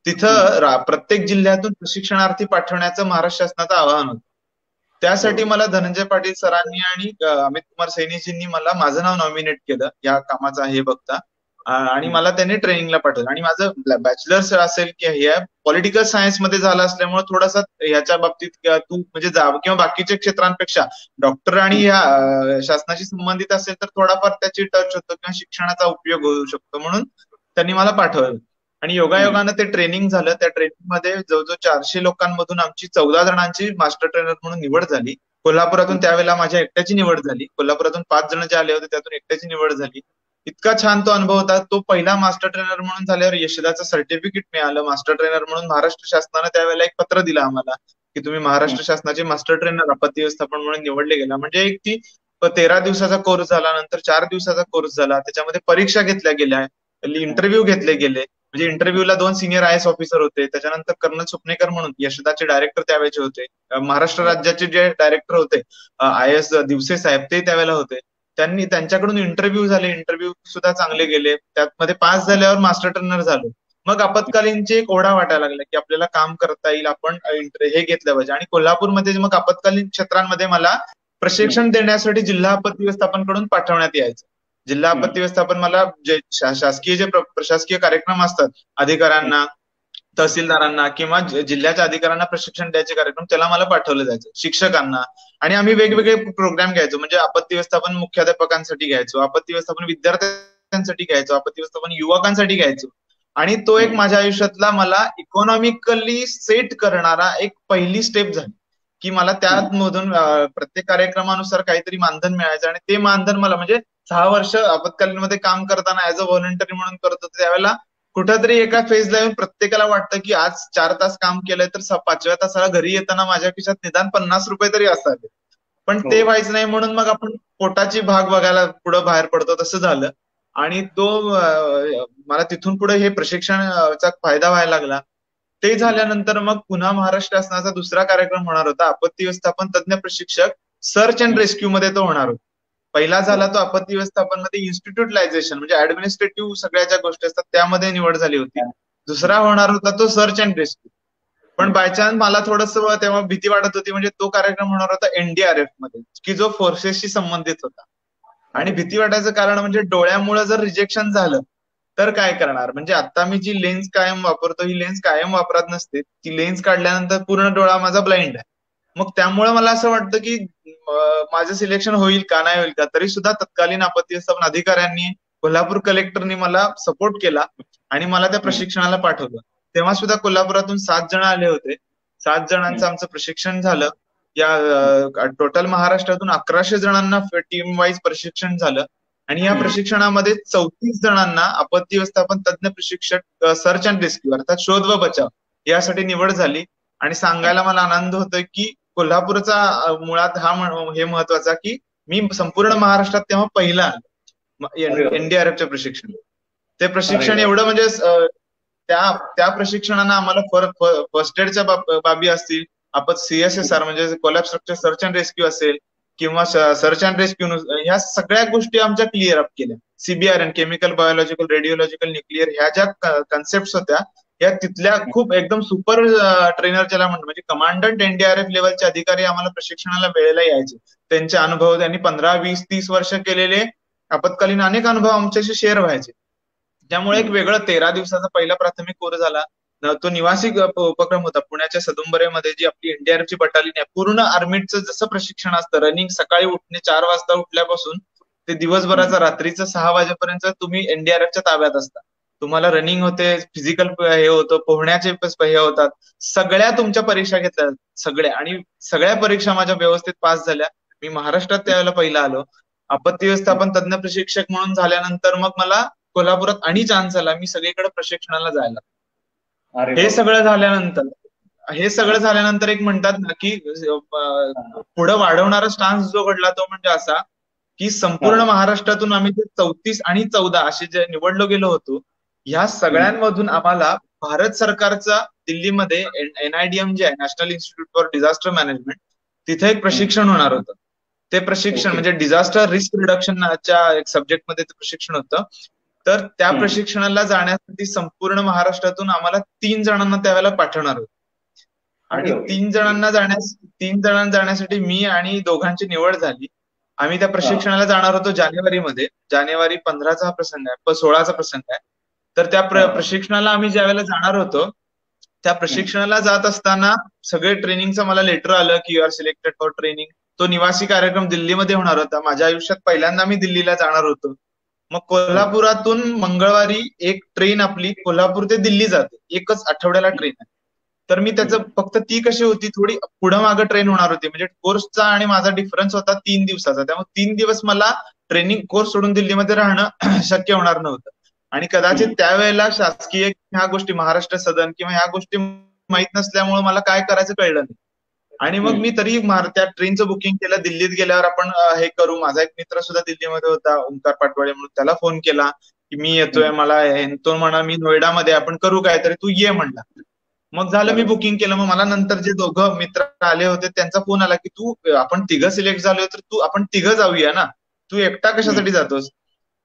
तिथं प्रत्येक जिल्ह्यातून प्रशिक्षणार्थी पाठवण्याचं महाराष्ट्र शासनाचं आवाहन होतं. त्यासाठी मला धनंजय पाटील सरांनी आणि अमित कुमार सैनीजींनी मला माझं नाव नॉमिनेट केलं या कामाचा हे बघता आणि मला त्यांनी ट्रेनिंगला पाठवलं. आणि माझं बॅचलर्स असेल की हे पॉलिटिकल सायन्स मध्ये झालं असल्यामुळे थोडासा ह्याच्या बाबतीत तू म्हणजे किंवा बाकीच्या क्षेत्रांपेक्षा डॉक्टर आणि ह्या शासनाशी संबंधित असेल तर थोडाफार त्याची टच होतो किंवा शिक्षणाचा उपयोग होऊ शकतो, म्हणून त्यांनी मला पाठवलं. आणि योगायोगानं ते ट्रेनिंग झालं. त्या ट्रेनिंगमध्ये जवळजवळ 400 लोकांमधून आमची 14 जणांची मास्टर ट्रेनर म्हणून निवड झाली. कोल्हापुरातून त्यावेळेला माझ्या एकट्याची निवड झाली. कोल्हापुरातून 5 जण जे आले होते त्यातून एकट्याची निवड झाली. इतका छान तो अनुभव होता. तो पहिला मास्टर ट्रेनर म्हणून झाल्यावर यशदाचं सर्टिफिकेट मिळालं. मास्टर ट्रेनर म्हणून महाराष्ट्र शासनानं त्यावेळेला एक पत्र दिलं आम्हाला की तुम्ही महाराष्ट्र शासनाचे मास्टर ट्रेनर आपत्ती व्यवस्थापन म्हणून निवडले गेला. म्हणजे एक ती 13 दिवसाचा कोर्स झाला, नंतर 4 दिवसाचा कोर्स झाला, त्याच्यामध्ये परीक्षा घेतल्या गेल्या, इंटरव्ह्यू घेतले गेले. म्हणजे इंटरव्ह्यूला 2 सिनियर IAS ऑफिसर होते, त्याच्यानंतर कर्नल सुपनेकर म्हणून यशदाचे डायरेक्टर त्यावेळेचे होते, महाराष्ट्र राज्याचे जे डायरेक्टर होते IAS दिवसे साहेब ते त्यावेळेला होते. त्यांच्याकडून इंटरव्ह्यू झाले, इंटरव्ह्यू सुद्धा चांगले गेले. त्यामध्ये पास झाल्यावर मास्टर ट्रेनर झालो. मग आपत्कालीनचे एक ओढा वाटायला लागला की आपल्याला काम करता येईल, आपण हे घेतलं पाहिजे. आणि कोल्हापूरमध्ये मग आपत्कालीन क्षेत्रांमध्ये मला प्रशिक्षण देण्यासाठी जिल्हा आपत्ती व्यवस्थापनकडून पाठवण्यात यायचं. जिल्हा आपत्ती व्यवस्थापन मला जे शासकीय जे प्रशासकीय कार्यक्रम असतात अधिकाऱ्यांना, तहसीलदारांना किंवा जिल्ह्याच्या अधिकाऱ्यांना प्रशिक्षण द्यायचे कार्यक्रम, त्याला मला पाठवलं जायचं, शिक्षकांना. आणि आम्ही वेगवेगळे प्रोग्राम घ्यायचो, म्हणजे आपत्ती व्यवस्थापन मुख्याध्यापकांसाठी घ्यायचो, आपत्ती व्यवस्थापन विद्यार्थ्यांसाठी घ्यायचो, आपत्ती व्यवस्थापन युवकांसाठी घ्यायचो. आणि तो एक माझ्या आयुष्यातला मला इकॉनॉमिकली सेट करणारा एक पहिली स्टेप झाली की मला त्यामधून प्रत्येक कार्यक्रमानुसार काहीतरी मानधन मिळायचं. आणि ते मानधन मला म्हणजे 6 वर्ष आपत्कालीन मध्ये काम करताना ऍज अ व्हॉलंटरी म्हणून करत होतो, त्यावेळेला कुठेतरी एका फेजला येऊन प्रत्येकाला वाटतं की आज 4 तास काम केलंय तर 5व्या तासाला घरी येताना माझ्या खिशात निदान 50 रुपये तरी असावे. पण ते व्हायचं नाही, म्हणून मग आपण पोटाची भाग बघायला पुढे बाहेर पडतो, तसं झालं. आणि तो मला तिथून पुढे हे प्रशिक्षणाचा फायदा व्हायला लागला. ते झाल्यानंतर मग पुन्हा महाराष्ट्र शासनाचा दुसरा कार्यक्रम होणार होता, आपत्ती व्यवस्थापन तज्ञ प्रशिक्षक सर्च अँड रेस्क्यू मध्ये तो होणार होता. पहिला झाला तो आपत्ती व्यवस्थापन मध्ये इन्स्टिट्यूटलायझेशन म्हणजे ऍडमिनिस्ट्रेटिव्ह सगळ्या ज्या गोष्टी असतात त्यामध्ये निवड झाली होती. दुसरा होणार होता तो सर्च अँड रेस्क्यू. पण बाय चान्स मला थोडंसं तेव्हा भीती वाटत होती, म्हणजे तो कार्यक्रम होणार होता NDRF मध्ये की जो फोर्सेसशी संबंधित होता. आणि भीती वाटायचं कारण म्हणजे डोळ्यामुळे जर रिजेक्शन झालं तर काय करणार. म्हणजे आता मी जी लेन्स कायम वापरतो ही लेन्स कायम वापरत नसते, ती लेन्स काढल्यानंतर पूर्ण डोळा माझा ब्लाइंड आहे. मग त्यामुळे मला असं वाटतं की माझं सिलेक्शन होईल का नाही होईल का. तरी सुद्धा तत्कालीन आपत्ती व्यवस्थापन अधिकाऱ्यांनी, कोल्हापूर कलेक्टरनी मला सपोर्ट केला आणि मला त्या प्रशिक्षणाला पाठवलं. तेव्हा सुद्धा कोल्हापुरातून 7 जण आले होते. 7 जणांचं आमचं प्रशिक्षण झालं. या टोटल महाराष्ट्रातून 1100 जणांना टीम वाईज प्रशिक्षण झालं. आणि या प्रशिक्षणामध्ये 34 जणांना आपत्ती व्यवस्थापन तज्ञ प्रशिक्षक सर्च अँड रेस्क्यू अर्थात शोध व बचाव यासाठी निवड झाली. आणि सांगायला मला आनंद होतोय की कोल्हापूरचा मुळात हे महत्वाचा की मी संपूर्ण महाराष्ट्रात तेव्हा पहिला आलो एनडीआरएफच्या प्रशिक्षण. ते प्रशिक्षण एवढं म्हणजे त्या प्रशिक्षणानं आम्हाला फर्स्ट एडच्या बाबी असतील, आपण CSSR म्हणजे collapse structure search and rescue असेल किंवा सर्च अँड रेस्क्यू, ह्या सगळ्या गोष्टी आमच्या क्लिअर अप केल्या. CBRN केमिकल, बायोलॉजिकल, रेडिओलॉजिकल, न्यूक्लिअर ह्या ज्या कन्सेप्ट होत्या या तिथल्या खूप एकदम सुपर ट्रेनर ज्याला म्हणतो म्हणजे कमांडंट एनडीआरएफ लेवलचे अधिकारी आम्हाला प्रशिक्षणाला वेळेला यायचे. त्यांचे अनुभव, त्यांनी 15, 20, 30 वर्ष केलेले आपत्कालीन अनेक अनुभव आमच्याशी शेअर व्हायचे. त्यामुळे एक वेगळं 13 दिवसाचा पहिला प्राथमिक कोर्स झाला. तो निवासी उपक्रम होता पुण्याच्या सदुंबरेमध्ये, जी आपली एनडीआरएफची बटालियन आहे. पूर्ण आर्मीचं जसं प्रशिक्षण असतं, रनिंग सकाळी उठणे 4 वाजता उठल्यापासून ते दिवसभराचं रात्रीचं 6 वाजेपर्यंत तुम्ही एनडीआरएफच्या ताब्यात असता. तुम्हाला रनिंग होते, फिजिकल हे होतं, पोहण्याचे हे होतात, सगळ्या तुमच्या परीक्षा घेतल्या सगळ्या, आणि सगळ्या परीक्षा माझ्या व्यवस्थित पास झाल्या. मी महाराष्ट्रात त्यावेळेला पहिला आलो. आपत्ती व्यवस्थापन तज्ञ प्रशिक्षक म्हणून झाल्यानंतर मग मला कोल्हापुरात आणि चान्स आला, मी सगळीकडे प्रशिक्षणाला जायला. हे सगळं झाल्यानंतर एक म्हणतात ना की पुढे वाढवणारा स्टान्स जो घडला तो म्हणजे असा की संपूर्ण महाराष्ट्रातून आम्ही 34 आणि 14 असे जे निवडलो गेलो होतो, ह्या सगळ्यांमधून आम्हाला भारत सरकारचा दिल्लीमध्ये NIDM जे आहे, national institute for disaster management, तिथे एक प्रशिक्षण होणार होतं. ते प्रशिक्षण म्हणजे डिझास्टर रिस्क रिडक्शनच्या एक सब्जेक्टमध्ये ते प्रशिक्षण होतं. तर त्या प्रशिक्षणाला जाण्यासाठी संपूर्ण महाराष्ट्रातून आम्हाला 3 जणांना त्यावेळेला पाठवणार होतं. आणि 3 जणांना जाण्यासाठी मी आणि दोघांची निवड झाली. आम्ही त्या प्रशिक्षणाला जाणार होतो जानेवारीमध्ये. जानेवारी 15चा हा प्रसंग आहे, 16चा प्रसंग आहे. तर त्या प्रशिक्षणाला आम्ही ज्या वेळेला जाणार होतो, त्या प्रशिक्षणाला जात असताना सगळे ट्रेनिंगचं मला लेटर आलं की you are selected for training. तो निवासी कार्यक्रम दिल्लीमध्ये होणार होता. माझ्या आयुष्यात पहिल्यांदा मी दिल्लीला जाणार होतो. मग कोल्हापुरातून मंगळवारी एक ट्रेन आपली कोल्हापूर ते दिल्ली जाते, एकच आठवड्याला ट्रेन आहे. तर मी त्याचं फक्त ती कशी होती, थोडी पुढं मागं ट्रेन होणार होती, म्हणजे कोर्सचा आणि माझा डिफरन्स होता 3 दिवसाचा. त्यामुळे 3 दिवस मला ट्रेनिंग कोर्स सोडून दिल्लीमध्ये राहणं शक्य होणार नव्हतं. आणि कदाचित त्यावेळेला शासकीय ह्या गोष्टी, महाराष्ट्र सदन किंवा ह्या गोष्टी माहित नसल्यामुळे मला काय करायचं कळलं नाही. आणि मग मी तरी त्या ट्रेनचं बुकिंग केलं. दिल्लीत गेल्यावर आपण हे करू. माझा एक मित्र सुद्धा दिल्लीमध्ये होता, ओंकार पाटवाळे म्हणून, त्याला फोन केला की मी येतोय, मला तो म्हणा मी नोएडामध्ये, आपण करू काहीतरी, तू ये म्हणला. मग झालं, मी बुकिंग केलं. मग मला नंतर जे दोघं मित्र आले होते त्यांचा फोन आला की तू, आपण 3 सिलेक्ट झालोय तर आपण 3 जाऊया ना, तू एकटा कशासाठी जातोस.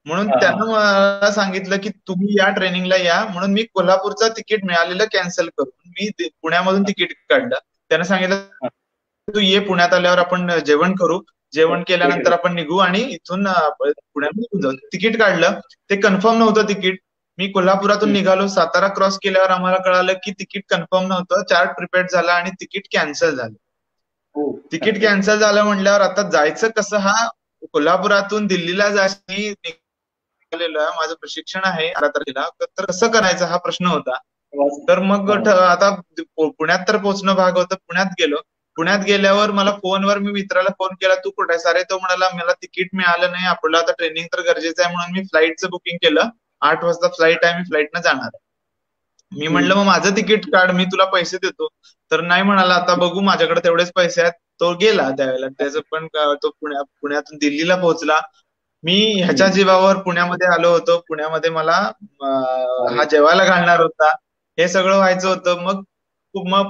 म्हणून त्यानं मला सांगितलं की तुम्ही या ट्रेनिंगला या. म्हणून मी कोल्हापूरचं तिकीट मिळालेलं कॅन्सल करून मी पुण्यामधून तिकीट काढलं. त्यानं सांगितलं तू ये, पुण्यात आल्यावर आपण जेवण करू, जेवण केल्यानंतर आपण निघू आणि इथून पुण्यात निघून जाऊ. तिकीट काढलं, ते कन्फर्म नव्हतं तिकीट. मी कोल्हापुरातून निघालो, सातारा क्रॉस केल्यावर आम्हाला कळालं की तिकीट कन्फर्म नव्हतं, चार्ट प्रिपेअर झाला आणि तिकीट कॅन्सल झालं. तिकीट कॅन्सल झालं म्हटल्यावर आता जायचं कसं, हा कोल्हापुरातून दिल्लीला जायचं निघालेलं, माझं प्रशिक्षण आहे 18 तारखेला, तर कसं करायचं हा प्रश्न होता. तर मग आता पुण्यात तर पोहोचणं भाग होतं. पुण्यात गेलो. पुण्यात गेल्यावर मला फोनवर मी मित्राला फोन केला, तू कुठे आहेस? अरे, तो म्हणाला मला तिकीट मिळालं नाही, आपलं आता ट्रेनिंग तर गरजेचं आहे. म्हणून मी फ्लाईटचं बुकिंग केलं, 8 वाजता फ्लाईट आहे, मी फ्लाईटनं जाणार आहे. मी म्हणलं मग माझं तिकीट काढ, मी तुला पैसे देतो. तर नाही म्हणाला, आता बघू, माझ्याकडे तेवढेच पैसे आहेत. तो गेला त्यावेळेला. त्याचं पण तो पुण्यातून दिल्लीला पोहोचला. मी ह्याच्या जीवावर पुण्यामध्ये आलो होतो. पुण्यामध्ये मला हा जेवायला घालणार होता, हे सगळं व्हायचं होतं. मग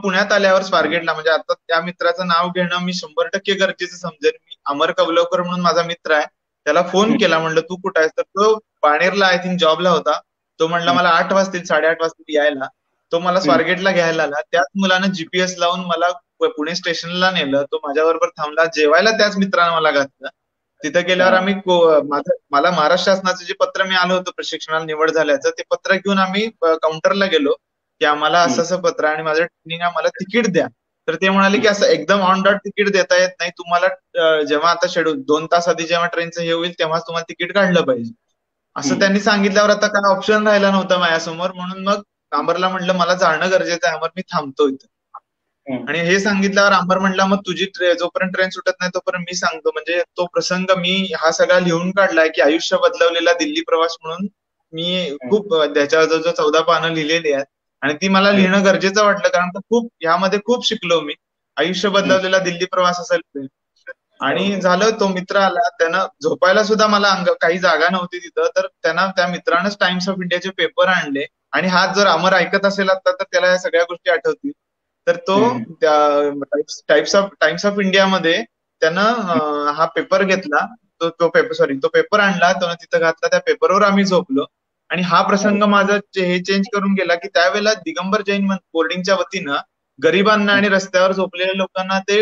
पुण्यात आल्यावर स्वारगेटला, म्हणजे आता त्या मित्राचं नाव घेणं मी 100% गरजेचं समजेल. मी अमर कवलवकर म्हणून माझा मित्र आहे, त्याला फोन केला, म्हणलं तू कुठं आहेस? तर तो बाणेरला आय थिंक जॉबला होता. तो म्हणला मला 8 वाजतील, 8:30 वाजतील यायला. तो मला स्वारगेटला घ्यायला आला. त्याच मुलानं GPS लावून मला पुणे स्टेशनला नेलं. तो माझ्याबरोबर थांबला. जेवायला त्याच मित्रानं मला घातलं. तिथं गेल्यावर आम्ही मला महाराष्ट्र शासनाचं जे पत्र मिळालं होतं प्रशिक्षणाला निवड झाल्याचं, ते पत्र घेऊन आम्ही काउंटरला गेलो की आम्हाला असं पत्र आणि माझं ट्रेनिंग आहे, मला तिकीट द्या. तर ते म्हणाले की असं एकदम ऑन डॉट तिकीट देता येत नाही, तुम्हाला जेव्हा आता शेड्यूल 2 तास आधी जेव्हा ट्रेनचं हे होईल तेव्हाच तुम्हाला तिकीट काढलं पाहिजे, असं त्यांनी सांगितल्यावर आता काय ऑप्शन राहिला नव्हता माझ्यासमोर. म्हणून मग अंबरला म्हटलं मला जाणं गरजेचं आहे, मी थांबतो इथं. आणि हे सांगितल्यावर अंबर म्हटला मग तुझी जोपर्यंत ट्रेन सुटत नाही तोपर्यंत मी सांगतो. म्हणजे तो प्रसंग मी हा सगळा लिहून काढलाय की आयुष्य बदलवलेला दिल्ली प्रवास म्हणून. मी खूप त्याच्या जवळजवळ 14 पानं लिहिलेली आहेत आणि ती मला लिहिणं गरजेचं वाटलं, कारण खूप ह्यामध्ये खूप शिकलो मी. आयुष्य बदलवलेला दिल्ली प्रवास असेल. आणि झालं, तो मित्र आला, त्यानं झोपायला सुद्धा मला काही जागा नव्हती तिथं, तर त्या मित्रानंच टाइम्स ऑफ इंडियाचे पेपर आणले. आणि हा जर अमर ऐकत असेल आता तर त्याला या सगळ्या गोष्टी आठवतील. तर तो टाइम्स ऑफ इंडियामध्ये त्यानं हा पेपर घेतला, तो पेपर आणला, तो तिथं घातला, त्या पेपरवर आम्ही झोपलो. आणि हा प्रसंग माझा हे चेंज करून गेला की त्यावेळेला दिगंबर जैन बोर्डिंगच्या वतीनं गरिबांना आणि रस्त्यावर झोपलेल्या लोकांना ते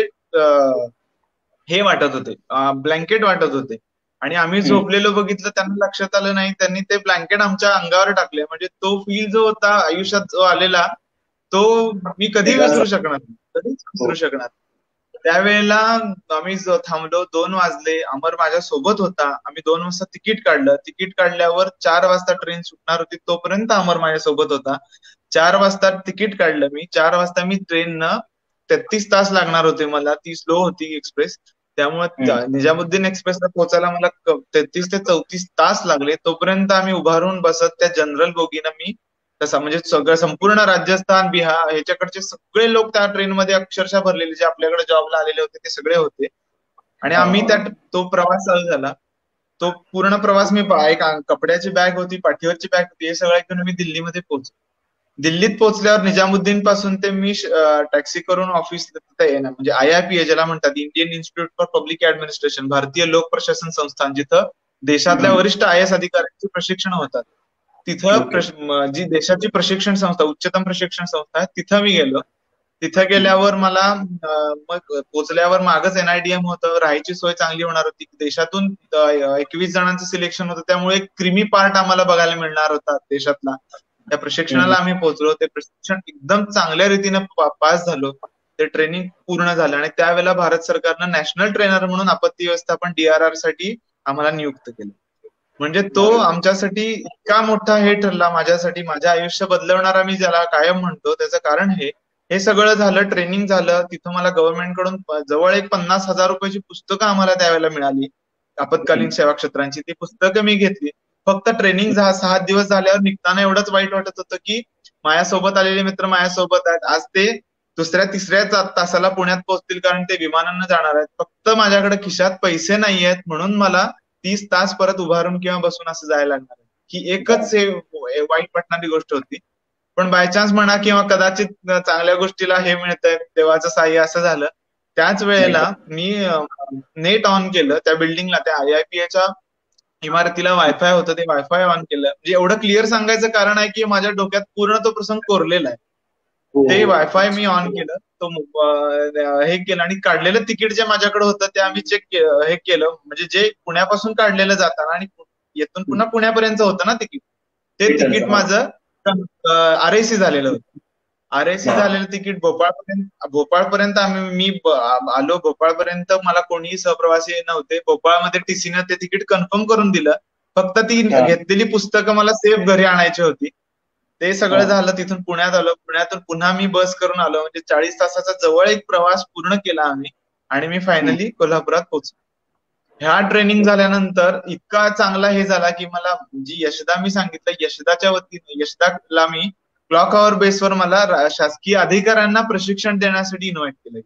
हे वाटत होते, ब्लँकेट वाटत होते. आणि आम्ही झोपलेलो बघितलं, त्यांना लक्षात आलं नाही, त्यांनी ते ब्लँकेट आमच्या अंगावर टाकले. म्हणजे तो फील जो होता आयुष्यात जो आलेला, तो मी कधी विसरू शकणार नाही, कधीच विसरू शकणार. त्यावेळेला आम्ही थांबलो, 2 वाजले, अमर माझ्या सोबत होता. आम्ही 2 वाजता तिकीट काढलं. तिकीट काढल्यावर 4 वाजता ट्रेन सुटणार होती, तोपर्यंत अमर माझ्या सोबत होता. 4 वाजता तिकीट काढलं मी, 4 वाजता मी ट्रेननं 33 तास लागणार होते मला, ती स्लो होती एक्सप्रेस. त्यामुळे निजामुद्दीन एक्सप्रेसला पोहोचायला मला 33 ते 34 तास लागले. तोपर्यंत आम्ही उभारून बसत त्या जनरल बोगीनं मी तसा, म्हणजे सगळं संपूर्ण राजस्थान, बिहार ह्याच्याकडचे सगळे लोक त्या ट्रेनमध्ये अक्षरशः भरलेले, जे आपल्याकडे जॉबला आलेले होते ते सगळे होते. आणि आम्ही तो प्रवास चालू झाला. तो पूर्ण प्रवास मी एक कपड्याची बॅग होती, पाठीवरची बॅग होती, हे सगळं घेऊन मी दिल्लीमध्ये पोहोचलो. दिल्लीत पोहोचल्यावर निजामुद्दीन पासून ते मी टॅक्सी करून ऑफिस तिथे येणार, म्हणजे IIPA ज्याला म्हणतात, Indian institute for public administration, भारतीय लोक प्रशासन संस्थान, जिथं देशातल्या वरिष्ठ IAS अधिकाऱ्यांचे प्रशिक्षण होतात, तिथं जी देशाची प्रशिक्षण संस्था, उच्चतम प्रशिक्षण संस्था आहे, तिथं मी गेलो. तिथं गेल्यावर मला मग पोहोचल्यावर मागच NIDM होतं, राहायची सोय चांगली होणार होती. देशातून 21 जणांचं सिलेक्शन होतं, त्यामुळे क्रिमी पार्ट आम्हाला बघायला मिळणार होता देशातला. त्या प्रशिक्षणाला आम्ही पोहोचलो. ते प्रशिक्षण एकदम चांगल्या रीतीनं पास झालो. ते ट्रेनिंग पूर्ण झालं. आणि त्यावेळेला भारत सरकारनं नॅशनल ट्रेनर म्हणून आपत्ती व्यवस्थापन DRR साठी आम्हाला नियुक्त केलं. म्हणजे तो आमच्यासाठी इतका मोठा हे ठरला, माझ्यासाठी, माझं आयुष्य बदलवणारा मी ज्याला कायम म्हणतो, त्याचं कारण हे सगळं झालं, ट्रेनिंग झालं. तिथं मला गव्हर्नमेंट कडून जवळ एक 50,000 रुपयाची पुस्तकं आम्हाला त्यावेळेला मिळाली, आपत्कालीन सेवा क्षेत्रांची. ती पुस्तकं मी घेतली. फक्त ट्रेनिंग 6 दिवस झाल्यावर निघताना एवढंच वाईट वाटत होतं की माझ्यासोबत आलेले मित्र माझ्यासोबत आहेत, आज ते दुसऱ्या तिसऱ्या तासाला पुण्यात पोहोचतील, कारण ते विमानानं जाणार आहेत. फक्त माझ्याकडे खिशात पैसे नाही आहेत, म्हणून मला 30 तास परत उभारून किंवा बसून असं जायला लागणार आहे. ही एकच वाईट वाटणारी गोष्ट होती. पण बायचान्स म्हणा किंवा कदाचित चांगल्या गोष्टीला हे मिळतंय, देवाचं साह्य, असं झालं. त्याच वेळेला मी नेट ऑन केलं त्या बिल्डिंगला, त्या IIPAच्या इमारतीला वायफाय होतं, ते वायफाय ऑन केलं. म्हणजे एवढं क्लिअर सांगायचं कारण आहे की माझ्या डोक्यात पूर्ण तो प्रसंग कोरलेला आहे. ते वायफाय मी ऑन केलं, तो हे केलं, आणि काढलेलं तिकीट जे माझ्याकडे होतं ते आम्ही हे केलं, म्हणजे जे पुण्यापासून काढलेलं जाताना आणि येथून पुन्हा पुण्यापर्यंत होतं ना तिकीट, ते तिकीट माझं RAC झालेलं होतं. RAC झालेलं तिकीट भोपाळपर्यंत मी आलो. भोपाळपर्यंत मला कोणीही सहप्रवासी नव्हते. भोपाळमध्ये TCनं ते तिकीट कन्फर्म करून दिलं. फक्त ती घेतलेली पुस्तकं मला सेफ घरी आणायची होती. ते सगळं झालं. तिथून पुण्यात आलो. पुण्यातून पुन्हा मी बस करून आलो. म्हणजे 40 तासाचा जवळ एक प्रवास पूर्ण केला आम्ही, आणि मी फायनली कोल्हापुरात पोहोचलो. ह्या ट्रेनिंग झाल्यानंतर इतका चांगला हे झाला की मला जी यशदा मी सांगितलं, यशदाच्या वतीने, यशदाला मी क्लॉक आवर बेसवर मला शासकीय अधिकाऱ्यांना प्रशिक्षण देण्यासाठी इन्व्हाइट केलं.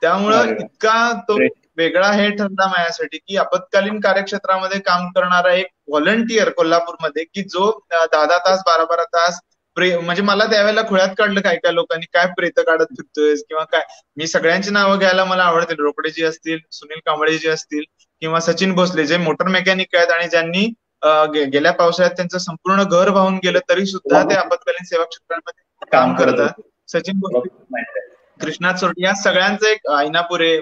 त्यामुळं इतका तो वेगळा हे ठरला माझ्यासाठी की आपत्कालीन कार्यक्षेत्रामध्ये काम करणारा एक व्हॉलंटियर कोल्हापूरमध्ये, की जो 10-10 तास, 12-12 तास म्हणजे मला त्यावेळेला खुळ्यात काढलं काय काय लोकांनी, काय प्रेत काढत फिरतोय किंवा काय. मी सगळ्यांची नावं घ्यायला मला आवडतील, रोकडेजी असतील, सुनील कांबळेजी असतील, किंवा सचिन भोसले, जे मोटर मेकॅनिक आहेत आणि ज्यांनी गेल्या पावसाळ्यात त्यांचं संपूर्ण घर वाहून गेलं तरी सुद्धा ते आपत्कालीन सेवा क्षेत्रांमध्ये काम करतात. सचिन भोसले, कृष्णा चोरटे, या सगळ्यांचं एक, ऐनापुरे,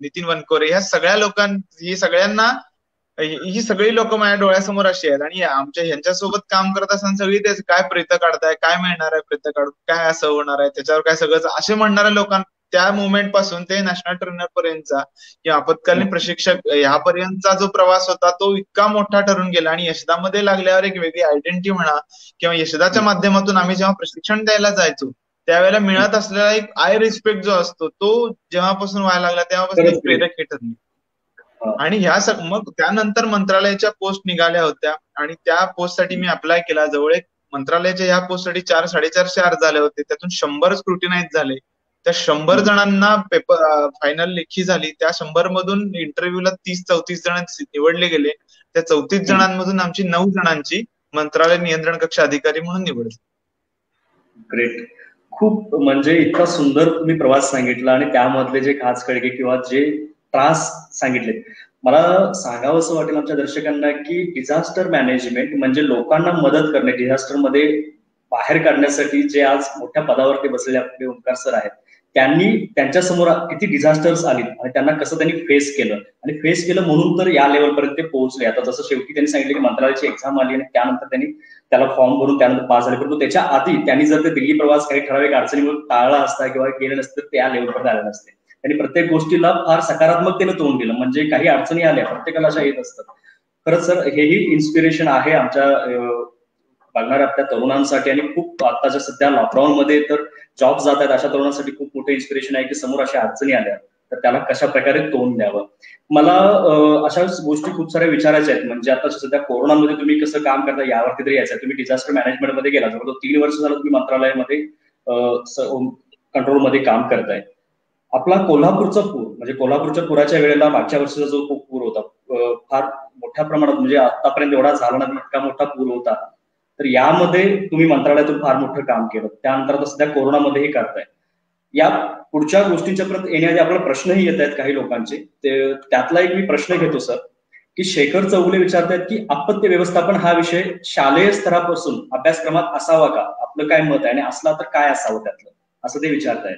नितीन वनकोरे, ह्या सगळ्या लोकांना, ही सगळी लोक माझ्या डोळ्यासमोर अशी आहेत. आणि आमच्या ह्यांच्यासोबत काम करत असताना सगळी तेच, काय प्रेत काढताय, काय मिळणार आहे प्रेत काढून, काय असं होणार आहे त्याच्यावर, काय सगळं असे म्हणणाऱ्या लोकांना, त्या मुवमेंट पासून ते नॅशनल ट्रेनर पर्यंतचा किंवा आपत्कालीन प्रशिक्षक ह्यापर्यंतचा जो प्रवास होता तो इतका मोठा ठरून गेला. आणि यशदामध्ये लागल्यावर एक वेगळी आयडेंटिटी म्हणा, किंवा यशदाच्या माध्यमातून आम्ही जेव्हा प्रशिक्षण द्यायला जायचो त्यावेळेला मिळत असलेला एक आय रिस्पेक्ट जो असतो, तो जेव्हापासून व्हायला लागला तेव्हापासून प्रेरक हे ठरले. आणि मग त्यानंतर मंत्रालयाच्या पोस्ट निघाल्या होत्या, आणि त्या पोस्टसाठी मी अप्लाय केला. जवळ एक मंत्रालयाच्या ह्या पोस्टसाठी 400-450 अर्ज झाले होते, त्यातून 100 स्क्रुटिनाइज झाले. त्या 100 जणांना पेपर फायनल लेखी झाली. त्या 100 मधून इंटरव्ह्यूला 30-34 जण निवडले गेले. त्या 34 जणांमधून आमची 9 जणांची मंत्रालय नियंत्रण कक्ष अधिकारी म्हणून निवड झाली. ग्रेट. खूप म्हणजे इतका सुंदर तुम्ही प्रवास सांगितला आणि त्यामधले जे खाचखळगे किंवा जे त्रास सांगितले, मला सांगावं असं वाटेल आमच्या दर्शकांना की डिझास्टर मॅनेजमेंट म्हणजे लोकांना मदत करणे, डिझास्टर मध्ये बाहेर काढण्यासाठी जे आज मोठ्या पदावरती बसलेले आपले ओंकार सर आहेत, त्यांनी त्यांच्यासमोर किती डिझास्टर्स आली आणि त्यांना कसं त्यांनी फेस केलं आणि फेस केलं म्हणून तर या लेवलपर्यंत ते पोहोचले. आता जसं शेवटी त्यांनी सांगितलं की मंत्रालयाची एक्झाम आली आणि त्यानंतर त्यांनी त्याला फॉर्म भरून त्यानंतर पास झाले, परंतु त्याच्या आधी त्यांनी जर ते दिल्ली प्रवास काही ठराविक अडचणीमुळे टाळला असता किंवा गेलं नसतं त्या लेवलपर्यंत आले नसते. त्यांनी प्रत्येक गोष्टीला फार सकारात्मकतेने तोंड दिलं. म्हणजे काही अडचणी आल्या प्रत्येकाला अशा येत असतात. खरंच सर हेही इन्स्पिरेशन आहे आमच्या बघणाऱ्या आपल्या तरुणांसाठी आणि खूप आताच्या सध्या लॉकडाऊन मध्ये तर जॉब जात आहेत अशा तरुणांसाठी खूप मोठं इन्स्पिरेशन आहे की समोर अशा अडचणी आल्या तर त्याला कशा प्रकारे तोंड द्यावं. मला अशा गोष्टी खूप साऱ्या विचारायच्या आहेत. म्हणजे आता सध्या कोरोनामध्ये तुम्ही कसं काम करता यावरती तरी यायचं. तुम्ही डिझास्टर मॅनेजमेंट मध्ये गेला, जवळजवळ 3 वर्ष झालं तुम्ही मंत्रालयामध्ये कंट्रोलमध्ये काम करताय. आपला कोल्हापूरचा पूर म्हणजे कोल्हापूरच्या पुराच्या वेळेला मागच्या वर्षीचा जो पूर होता फार मोठ्या प्रमाणात म्हणजे आतापर्यंत एवढा झाला नाही इतका मोठा पूर होता. तर यामध्ये तुम्ही मंत्रालयातून फार मोठं काम केलं. त्यानंतर आता सध्या कोरोनामध्येही करताय. या पुढच्या गोष्टींच्या परत येण्याआधी आपल्याला प्रश्नही येत आहेत काही लोकांचे. त्यातला एक मी प्रश्न घेतो सर की शेखर चौगुले विचारतायत की आपत्ती व्यवस्थापन हा विषय शालेय स्तरापासून अभ्यासक्रमात असावा का? आपलं काय मत आहे आणि असला तर काय असावं त्यातलं, असं ते विचारतायत.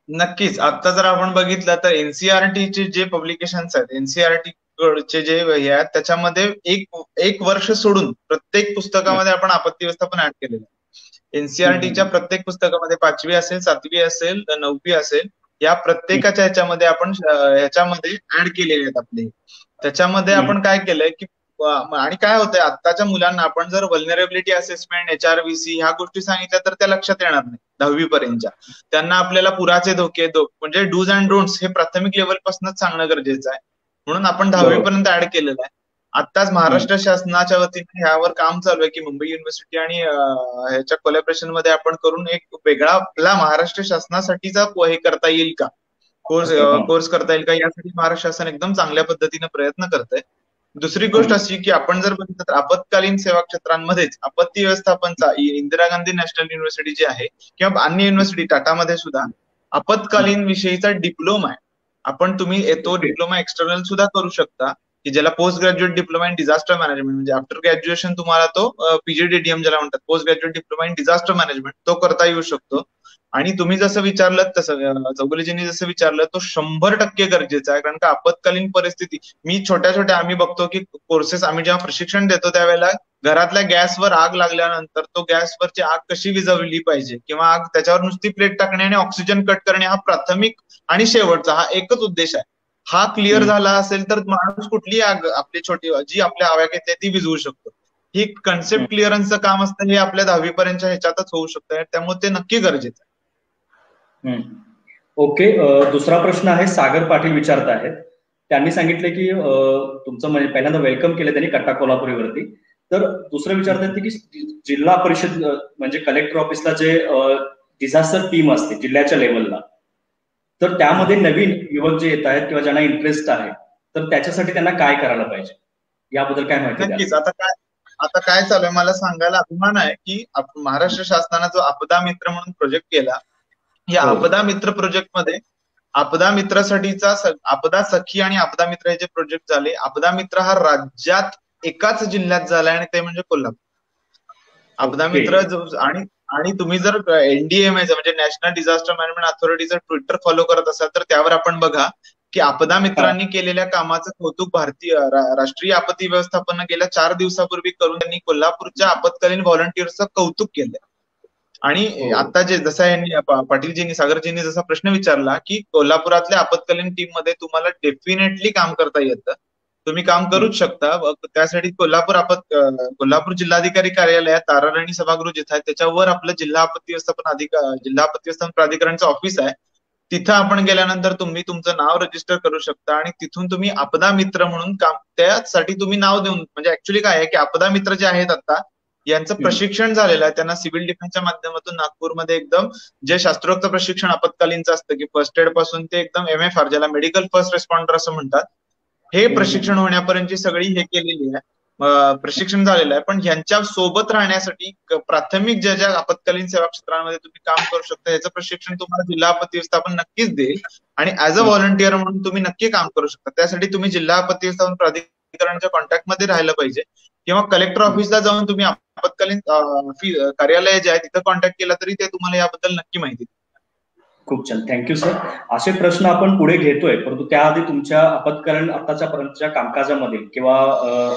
नक्कीच. आता जर आपण बघितलं तर एनसीआरटीचे जे पब्लिकेशन्स आहेत, एनसीआरटी चे जे हे आहेत त्याच्यामध्ये एक वर्ष सोडून प्रत्येक पुस्तकामध्ये आपण आपत्ती व्यवस्थापन ऍड केलेलं आहे. एनसीआरटीच्या प्रत्येक पुस्तकामध्ये 5वी असेल, 7वी असेल, 9वी असेल, या प्रत्येकाच्या ह्याच्यामध्ये ऍड केलेले आहेत आपले. त्याच्यामध्ये आपण काय केलंय की आणि काय होतंय आत्ताच्या मुलांना आपण जर व्हल्नरेबिलिटी असेसमेंट, HRVC ह्या गोष्टी सांगितल्या तर त्या लक्षात येणार नाही 10वी पर्यंतच्या. त्यांना आपल्याला पुराचे धोके म्हणजे डूज अँड डोंट्स हे प्राथमिक लेवल पासूनच सांगणं गरजेचं आहे. म्हणून आपण 10वी पर्यंत ऍड केलेलं आहे. आत्ताच महाराष्ट्र शासनाच्या वतीने ह्यावर काम चालू आहे की मुंबई युनिव्हर्सिटी आणि ह्याच्या कोलॅबरेशन मध्ये आपण करून एक वेगळा आपला महाराष्ट्र शासनासाठीचा हे करता येईल का, कोर्स करता येईल का, यासाठी महाराष्ट्र शासन एकदम चांगल्या पद्धतीने प्रयत्न करतंय. दुसरी गोष्ट अशी की आपण जर बघितलं तर आपत्कालीन सेवा क्षेत्रांमध्येच आपत्ती व्यवस्थापनचा इंदिरा गांधी नॅशनल युनिव्हर्सिटी जी आहे किंवा अन्य युनिव्हर्सिटी टाटामध्ये सुद्धा आपत्कालीन विषयीचा डिप्लोमा आहे. तुम्ही तो डिप्लोमा एक्सटर्नल सुद्धा करू शकता की ज्याला post graduate diploma in disaster management, म्हणजे आफ्टर ग्रॅज्युएशन तुम्हाला तो PGDDM ज्याला म्हणतात, post graduate diploma in disaster management, तो करता येऊ शकतो. आणि तुम्ही जसं विचारलं तसं चौगुलेजींनी जसं विचारलं तो 100% गरजेचा आहे. कारण का आपत्कालीन परिस्थिती मी छोट्या आम्ही बघतो की कोर्सेस आम्ही जेव्हा प्रशिक्षण देतो त्यावेळेला घरातल्या गॅसवर आग लागल्यानंतर तो गॅसवरची आग कशी विझवली पाहिजे किंवा आग त्याच्यावर नुसती प्लेट टाकणे आणि ऑक्सिजन कट करणे हा प्राथमिक आणि शेवटचा हा एकच उद्देश आहे. हा क्लिअर झाला असेल तर माणूस कुठली आग आपली छोटी जी आपल्या आवाक्यात येते ती विझवू शकतो. ही कन्सेप्ट क्लिअरन्सचं काम असतं, हे आपल्या 10वी पर्यंतच्या ह्याच्यातच होऊ शकतं. त्यामुळे ते नक्की गरजेचं आहे. ओके. दुसरा प्रश्न आहे सागर पाटील विचारत आहेत. त्यांनी सांगितले की तुमचं म्हणजे पहिल्यांदा वेलकम केलं त्यांनी कट्टा कोल्हापुरीवरती. तर दुसरं विचारतात की जिल्हा परिषद म्हणजे कलेक्टर ऑफिसला जे डिझास्टर टीम असते जिल्ह्याच्या लेवलला, तर त्यामध्ये नवीन युवक जे येत आहेत किंवा ज्यांना इंटरेस्ट आहे तर त्याच्यासाठी त्यांना काय करायला पाहिजे याबद्दल काय माहिती? नक्कीच. आता काय चालू आहे मला सांगायला अभिमान आहे की महाराष्ट्र शासनाने जो आपदा मित्र म्हणून प्रोजेक्ट केला, या आपदा मित्र प्रोजेक्ट मध्ये आपदा मित्रासाठीचा आपदा सखी आणि आपदा मित्र हे जे प्रोजेक्ट झाले, आपदा मित्र हा राज्यात एकाच जिल्ह्यात झालाय आणि ते म्हणजे कोल्हापूर. आपदा मित्र आणि तुम्ही जर NDMA म्हणजे नॅशनल डिझास्टर मॅनेजमेंट अथॉरिटीचं ट्विटर फॉलो करत असाल तर त्यावर आपण बघा की आपदा मित्रांनी केलेल्या कामाचं कौतुक भारतीय राष्ट्रीय आपत्ती व्यवस्थापन गेल्या 4 दिवसापूर्वी करून त्यांनी कोल्हापूरच्या आपत्कालीन व्हॉलंटिअर्सचं कौतुक केलंय. आणि आता जे जसं यांनी पाटीलजींनी सागरजींनी जसा प्रश्न विचारला की कोल्हापुरातल्या आपत्कालीन टीम मध्ये तुम्हाला डेफिनेटली काम करता येतं, तुम्ही काम करूच शकता. त्यासाठी कोल्हापूर जिल्हाधिकारी कार्यालयात ताराराणी सभागृह जिथं आहे त्याच्यावर आपलं जिल्हा आपत्ती व्यवस्थापन प्राधिकरणचं ऑफिस आहे. तिथं आपण गेल्यानंतर तुम्ही तुमचं नाव रजिस्टर करू शकता आणि तिथून तुम्ही आपदा मित्र म्हणून काम त्यासाठी तुम्ही नाव देऊन, म्हणजे ऍक्च्युली काय आहे की आपदा मित्र जे आहेत आता यांचं प्रशिक्षण झालेलं आहे. त्यांना सिव्हिल डिफेन्सच्या माध्यमातून नागपूरमध्ये एकदम जे शास्त्रोक्त प्रशिक्षण आपत्कालीनचं असतं की फर्स्ट एड पासून ते एकदम MFR, ज्याला मेडिकल फर्स्ट रिस्पॉन्डर असं म्हणतात, हे प्रशिक्षण होण्यापर्यंतची सगळी हे केलेली आहे, प्रशिक्षण झालेलं आहे. पण ह्यांच्या सोबत राहण्यासाठी प्राथमिक ज्या ज्या आपत्कालीन सेवा क्षेत्रांमध्ये तुम्ही काम करू शकता याचं प्रशिक्षण तुम्हाला जिल्हा आपत्ती व्यवस्थापन नक्कीच देईल. आणि ऍज अ व्हॉलंटियर म्हणून तुम्ही नक्की काम करू शकता. त्यासाठी तुम्ही जिल्हा आपत्ती व्यवस्थापन प्राधिकरणाच्या कॉन्टॅक्टमध्ये राहिलं पाहिजे, किंवा कलेक्टर ऑफिसला जाऊन तुम्ही आपत्कालीन कार्यालय जे आहे तिथं कॉन्टॅक्ट केला तरी ते तुम्हाला याबद्दल नक्की माहिती देईल. खूप छान, थँक्यू सर. असे प्रश्न आपण पुढे घेतोय, परंतु त्याआधी तुमच्या आपत्कालीन आताच्या पर्यंतच्या कामकाजामध्ये किंवा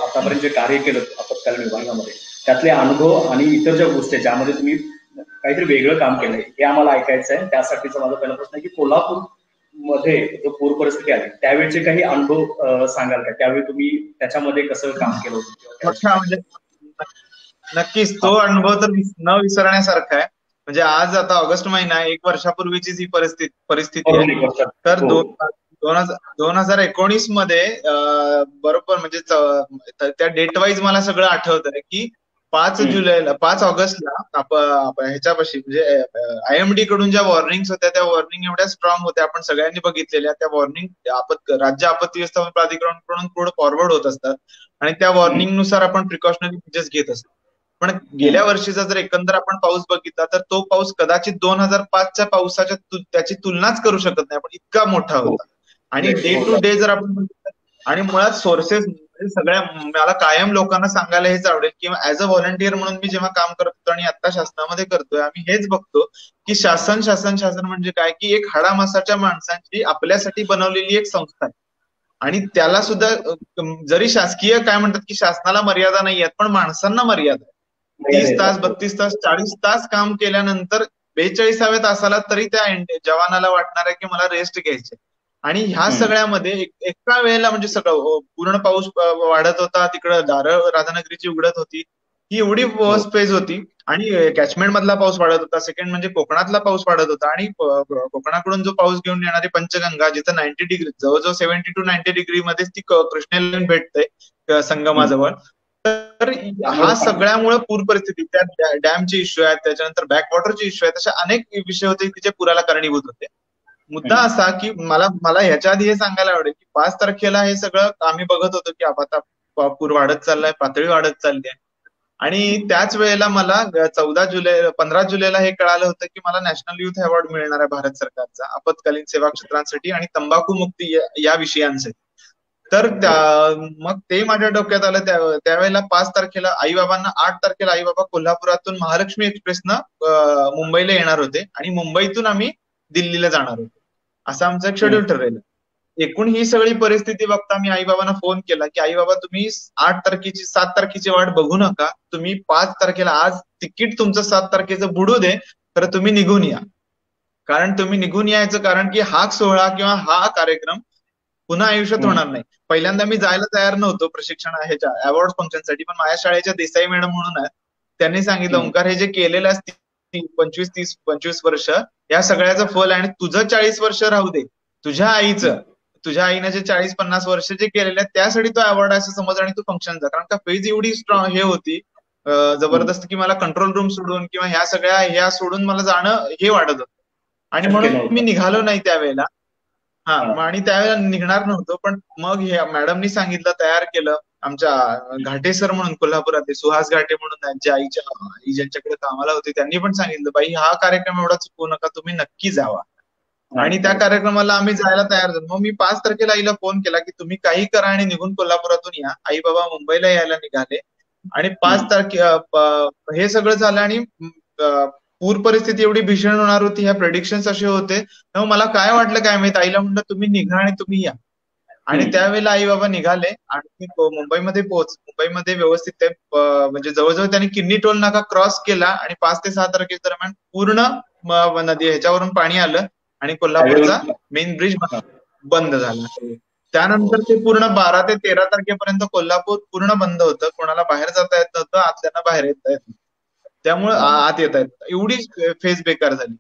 आतापर्यंत जे कार्य केलं आपत्कालीन विभागामध्ये त्यातले अनुभव आणि इतर ज्या गोष्टी ज्यामध्ये तुम्ही काहीतरी वेगळं काम केलंय हे आम्हाला ऐकायचं आहे. त्यासाठीचा माझा पहिला प्रश्न आहे की कोल्हापूर मध्ये जो पूर परिस्थिती आली त्यावेळेचे काही अनुभव सांगाल का? त्यावेळी तुम्ही त्याच्यामध्ये कसं काम केलं होतं? म्हणजे नक्कीच तो अनुभव तर न विसरण्यासारखा आहे. म्हणजे आज आता ऑगस्ट महिना 1 वर्षापूर्वीचीच ही परिस्थिती आहे. तर 2019 मध्ये बरोबर म्हणजे त्या डेट वाईज मला सगळं आठवतंय की 5 ऑगस्टला ह्याच्यापाशी म्हणजे IMD कडून ज्या वॉर्निंग्स होत्या त्या वॉर्निंग एवढ्या स्ट्रॉंग होत्या, आपण सगळ्यांनी बघितलेल्या. त्या वॉर्निंग राज्य आपत्ती व्यवस्थापन प्राधिकरणाकडून पुढे फॉरवर्ड होत असतात आणि त्या वॉर्निंग नुसार आपण प्रिकॉशनरी मेजर्स घेत असतो. पण गेल्या वर्षीचा जर एकंदर आपण पाऊस बघितला तर तो पाऊस कदाचित 2005च्या पावसाच्या त्याची तुलनाच करू शकत नाही, पण इतका मोठा होता. आणि डे टू डे जर आपण बघितलं, आणि मुळात सोर्सेस सगळ्या मला कायम लोकांना सांगायला हेच आवडेल की ऍज अ व्हॉलंटियर म्हणून मी जेव्हा काम करत होतो आणि आता शासनामध्ये करतोय, आम्ही हेच बघतो की शासन म्हणजे काय की एक हाडामासाच्या माणसांची आपल्यासाठी बनवलेली एक संस्था आहे. आणि त्याला सुद्धा जरी शासकीय काय म्हणतात की शासनाला मर्यादा नाही आहेत, पण माणसांना मर्यादा आहे. 30 तास 32 तास 40 तास काम केल्यानंतर 42व्या तासाला तरी त्या जवानाला वाटणार आहे की मला रेस्ट घ्यायचे. आणि ह्या सगळ्यामध्ये एका वेळेला म्हणजे सगळं पूर्ण पाऊस वाढत होता, तिकडं दारं राधानगरीची उघडत होती, ही एवढी वर्स्ट फेज होती. आणि कॅचमेंट मधला पाऊस वाढत होता, सेकंड म्हणजे कोकणातला पाऊस वाढत होता. आणि कोकणाकडून जो पाऊस घेऊन येणारी पंचगंगा जिथं 90 डिग्री जवळजवळ 70 to 90 डिग्री मध्येच ती कृष्णा लाईन भेटते संगमाजवळ. तर हा सगळ्यामुळे पूर परिस्थिती, त्या डॅमचे इश्यू आहेत, त्याच्यानंतर बॅकवॉटरचे इश्यू आहेत, अशा अनेक विषय होते की जे पुराला कारणीभूत होते. मुद्दा असा की मला ह्याच्या आधी हे सांगायला आवडेल की 5 तारखेला हे सगळं आम्ही बघत होतो की आता पूर वाढत चाललाय, पातळी वाढत चालली आहे. आणि त्याच वेळेला मला 15 जुलैला हे कळालं होतं की मला नॅशनल युथ अवॉर्ड मिळणार आहे भारत सरकारचा आपत्कालीन सेवा क्षेत्रांसाठी आणि तंबाखू मुक्ती या विषयांसाठी. तर मग ते माझ्या डोक्यात आलं. त्यावेळेला 5 तारखेला आई बाबांना, 8 तारखेला आई बाबा कोल्हापुरातून महालक्ष्मी एक्सप्रेसनं मुंबईला येणार होते आणि मुंबईतून आम्ही दिल्लीला जाणार होतो, असं आमचं एक शेड्यूल ठरलेलं. एकूण ही सगळी परिस्थिती बघता मी आई बाबांना फोन केला की आई बाबा तुम्ही 7 तारखेची वाट बघू नका, तुम्ही 5 तारखेला, आज तिकीट तुमचं 7 तारखेचं बुडू दे, तर तुम्ही निघून या. कारण तुम्ही निघून यायचं कारण की हा सोहळा किंवा हा कार्यक्रम पुन्हा आयुष्यात होणार नाही. पहिल्यांदा मी जायला तयार नव्हतो प्रशिक्षण ह्याच्या अवॉर्ड फंक्शनसाठी, पण माझ्या शाळेच्या देसाई मॅडम म्हणून आहेत, त्यांनी सांगितलं ओंकार हे जे केलेलं असते 25 वर्ष या सगळ्याचं फल, आणि तुझं 40 वर्ष राहू दे, तुझ्या आईनं जे 40-50 वर्ष जे केलेले आहेत त्यासाठी तो अवॉर्ड असं समज आणि तू फंक्शन जा. कारण का फेज एवढी स्ट्रॉंग हे होती जबरदस्त की मला कंट्रोल रूम सोडून किंवा ह्या सोडून मला जाणं हे वाटत होतं. आणि म्हणून मी निघालो नाही त्यावेळेला. आणि त्यावेळेला निघणार नव्हतो. पण मग हे मॅडमनी सांगितलं, तयार केलं. आमच्या घाटे सर म्हणून कोल्हापुरातले सुहास घाटे म्हणून त्यांच्या आई ज्यांच्याकडे कामाला होते त्यांनी पण सांगितलं, बाई हा कार्यक्रम एवढा चुकू नका, तुम्ही नक्की जावा. आणि त्या कार्यक्रमाला आम्ही जायला तयार झालो. मग मी 5 तारखेला आईला फोन केला की तुम्ही काही करा आणि निघून कोल्हापुरातून या. आई बाबा मुंबईला यायला निघाले आणि 5 तारखे हे सगळं झालं. आणि पूर परिस्थिती एवढी भीषण होणार होती, ह्या प्रेडिक्शन्स असे होते. तेव्हा मला काय वाटलं काय माहित, आईला म्हणलं तुम्ही निघा आणि तुम्ही या. आणि त्यावेळेला आई बाबा निघाले आणि मुंबईमध्ये व्यवस्थित म्हणजे जवळजवळ त्यांनी किडनी टोल नाका क्रॉस केला आणि 5 ते 6 तारखेच्या दरम्यान पूर्ण नदी ह्याच्यावरून पाणी आलं आणि कोल्हापूरचा मेन ब्रिज बंद झाला. त्यानंतर ते पूर्ण 12 ते 13 तारखेपर्यंत कोल्हापूर पूर्ण बंद होतं. कोणाला बाहेर जाता येत नव्हतं, आतल्यांना बाहेर येता येत नव्हतं, त्यामुळे आत येत आहेत. एवढी फेज बेकार झाली.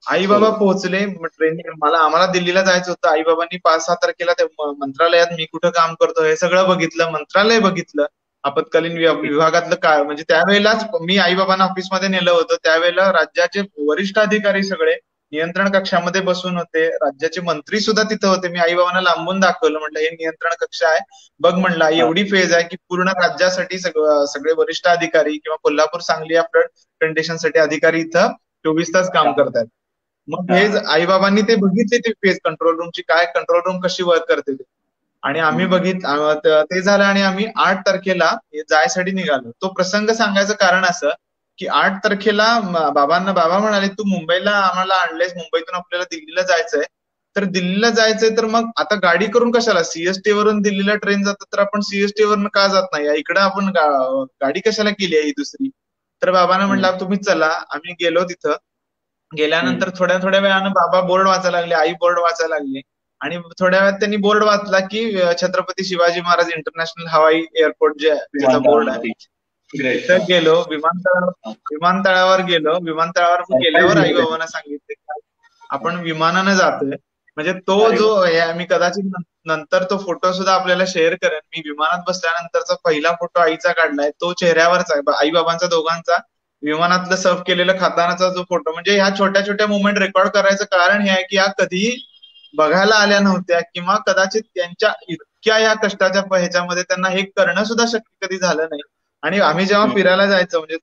आई बाबा पोहोचले ट्रेन, आम्हाला दिल्लीला जायचं होतं. आई बाबांनी 5-6 तारखेला ते मंत्रालयात मी कुठं काम करतो हे सगळं बघितलं, मंत्रालय बघितलं. आपत्कालीन विभागातलं काय, म्हणजे त्यावेळेलाच मी आई बाबांना ऑफिसमध्ये नेलं होतं. त्यावेळेला राज्याचे वरिष्ठ अधिकारी सगळे नियंत्रण कक्षामध्ये बसून होते, राज्याचे मंत्री सुद्धा तिथं होते. मी आई बाबांना लांबून दाखवलं, म्हटलं हे नियंत्रण कक्ष आहे, बघ म्हणलं आई, एवढी फेज आहे की पूर्ण राज्यासाठी सगळे वरिष्ठ अधिकारी किंवा कोल्हापूर सांगली या फ्लड कंडिशनसाठी अधिकारी इथं 24 तास काम करतात. मग हे आई बाबांनी ते बघितले, ते फेज कंट्रोल रूमची, काय कंट्रोल रूम कशी वर्क करते ते. आणि आम्ही ते झालं आणि आम्ही 8 तारखेला जायसाठी निघालो. तो प्रसंग सांगायचं कारण असं की 8 तारखेला बाबा म्हणाले, तू मुंबईला आम्हाला आणलेस, मुंबईतून आपल्याला दिल्लीला जायचंय, तर दिल्लीला जायचंय तर मग आता गाडी करून कशाला, सीएसटी वरून दिल्लीला ट्रेन जातात तर आपण सीएसटी वरून का जात नाही, इकडे आपण गाडी कशाला केली आहे ही दुसरी. तर बाबांना म्हटलं तुम्ही चला. आम्ही गेलो. तिथं गेल्यानंतर थोड्या वेळानं बाबा बोर्ड वाचायला लागले, आई बोर्ड वाचायला लागले, आणि थोड्या वेळात त्यांनी बोर्ड वाचला की छत्रपती शिवाजी महाराज इंटरनॅशनल हवाई एअरपोर्ट ज्याचा बोर्ड आहे, तिथं गेलो. विमानतळावर विमानतळावर गेल्यावर आई बाबांना सांगितले की आपण विमानानं जातोय. म्हणजे तो जो मी कदाचित नंतर तो फोटो सुद्धा आपल्याला शेअर करेन. मी विमानात बसल्यानंतरचा पहिला फोटो आईचा काढलाय, तो चेहऱ्यावरचा आहे, आई बाबांचा दोघांचा विमानातलं सर्व केलेलं खातानाचा जो फोटो. म्हणजे ह्या छोट्या छोट्या मुवमेंट रेकॉर्ड करायचं कारण हे आहे की या कधीही बघायला आल्या नव्हत्या, किंवा कदाचित त्यांच्या इतक्या या कष्टाच्या ह्याच्यामध्ये त्यांना हे करणं सुद्धा शक्य कधी झालं नाही. आणि आम्ही जेव्हा फिरायला जायचो, म्हणजे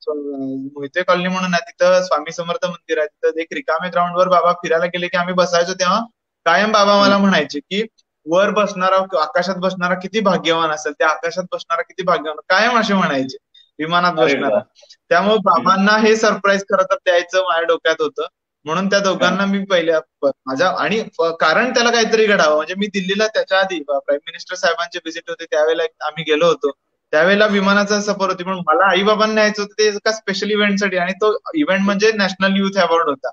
मोहिते कॉलनी म्हणून आहे, तिथं स्वामी समर्थ मंदिर आहे, तिथं एक रिकामे ग्राउंडवर बाबा फिरायला गेले की आम्ही बसायचो, तेव्हा कायम बाबा मला म्हणायचे की वर बसणारा, आकाशात बसणारा किती भाग्यवान असेल, त्या आकाशात बसणारा किती भाग्यवान, कायम असे म्हणायचे विमानात बसणारा. त्यामुळे बाबांना हे सरप्राईज खरं तर द्यायचं माझ्या डोक्यात होतं. म्हणून त्या दोघांना मी पहिल्या माझ्या, आणि कारण त्याला काहीतरी घडावं, म्हणजे मी दिल्लीला त्याच्या आधी प्राईम मिनिस्टर साहेबांचे व्हिजिट होते, त्यावेळेला आम्ही गेलो होतो, त्यावेळेला विमानाचा सफर होती, पण मला आई बाबांना न्यायचं होतं ते एका स्पेशल इव्हेंटसाठी, आणि तो इव्हेंट म्हणजे नॅशनल युथ अवॉर्ड होता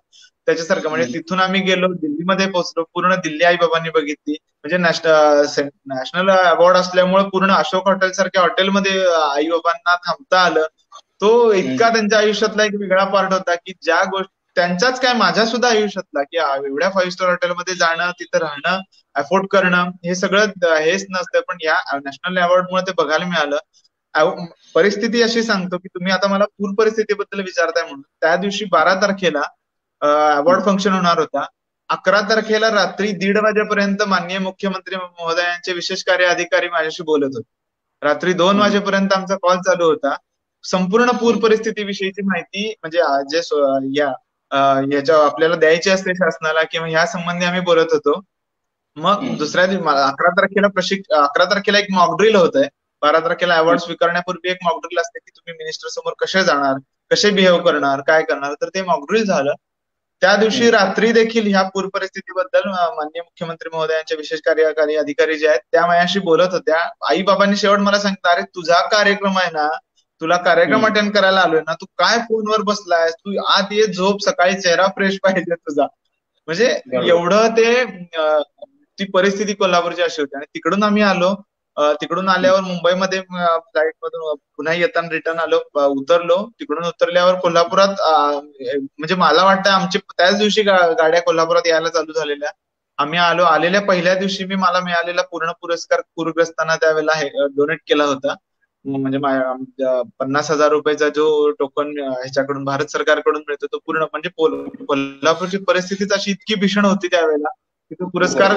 त्याच्यासारखं. म्हणजे तिथून आम्ही गेलो, दिल्लीमध्ये पोहोचलो, पूर्ण दिल्ली आई बाबांनी बघितली. म्हणजे नॅशनल अवॉर्ड असल्यामुळे पूर्ण अशोक हॉटेल सारख्या हॉटेलमध्ये आई बाबांना थांबता आलं. तो इतका त्यांच्या आयुष्यातला एक वेगळा पार्ट होता की ज्या गोष्टी त्यांच्याच काय, माझ्या सुद्धा आयुष्यातला, की एवढ्या 5 स्टार हॉटेलमध्ये जाणं, तिथं राहणं, अफोर्ड करणं, हे सगळं हेच नसतं, पण या नॅशनल अवॉर्डमुळे ते बघायला मिळालं. परिस्थिती अशी सांगतो की तुम्ही आता मला पूर परिस्थितीबद्दल विचारताय म्हणून, त्या दिवशी 12 तारखेला अवॉर्ड फंक्शन होणार होता. 11 तारखेला रात्री 1:30 वाजेपर्यंत माननीय मुख्यमंत्री महोदयांचे विशेष कार्य अधिकारी माझ्याशी बोलत होते. रात्री 2 वाजेपर्यंत आमचा कॉल चालू होता. संपूर्ण पूर परिस्थितीविषयीची माहिती, म्हणजे जे याच्या आपल्याला द्यायची असते शासनाला किंवा ह्या संबंधी आम्ही बोलत होतो. मग दुसऱ्या दिवशी 11 तारखेला एक मॉकड्रिल होत आहे. 12 तारखेला अवॉर्ड स्वीकारण्यापूर्वी एक मॉकड्रिल असते की तुम्ही मिनिस्टर समोर कसे जाणार, कसे बिहेव करणार, काय करणार, तर ते मॉकड्रिल झालं. त्या दिवशी रात्री देखील ह्या पूर परिस्थितीबद्दल माननीय मुख्यमंत्री महोदयांचे विशेष कार्यकारी अधिकारी जे आहेत त्या माझ्याशी बोलत होत्या. आई बाबांनी शेवट मला सांगितलं, अरे तुझा कार्यक्रम आहे ना, तुला कार्यक्रम अटेंड करायला आलोय ना, तू काय फोनवर बसलायस, तू आत ये, झोप, सकाळी चेहरा फ्रेश पाहिजे तुझा. म्हणजे एवढं ते ती परिस्थिती कोल्हापूरची अशी होती. आणि तिकडून आम्ही आलो. तिकडून आल्यावर मुंबईमध्ये फ्लाईट मधून पुन्हा येताना रिटर्न आलो, उतरलो. तिकडून उतरल्यावर कोल्हापुरात म्हणजे मला वाटतं आमची त्याच दिवशी गाड्या कोल्हापुरात यायला चालू झालेल्या. आम्ही आलेल्या पहिल्या दिवशी मला मिळालेला पूर्ण पुरस्कार पूरग्रस्तांना त्यावेळेला डोनेट केला होता. म्हणजे 50,000 रुपयाचा जो टोकन ह्याच्याकडून भारत सरकारकडून मिळतो तो पूर्ण, म्हणजे कोल्हापूरची परिस्थितीच अशी इतकी भीषण होती त्यावेळेला की तो पुरस्कार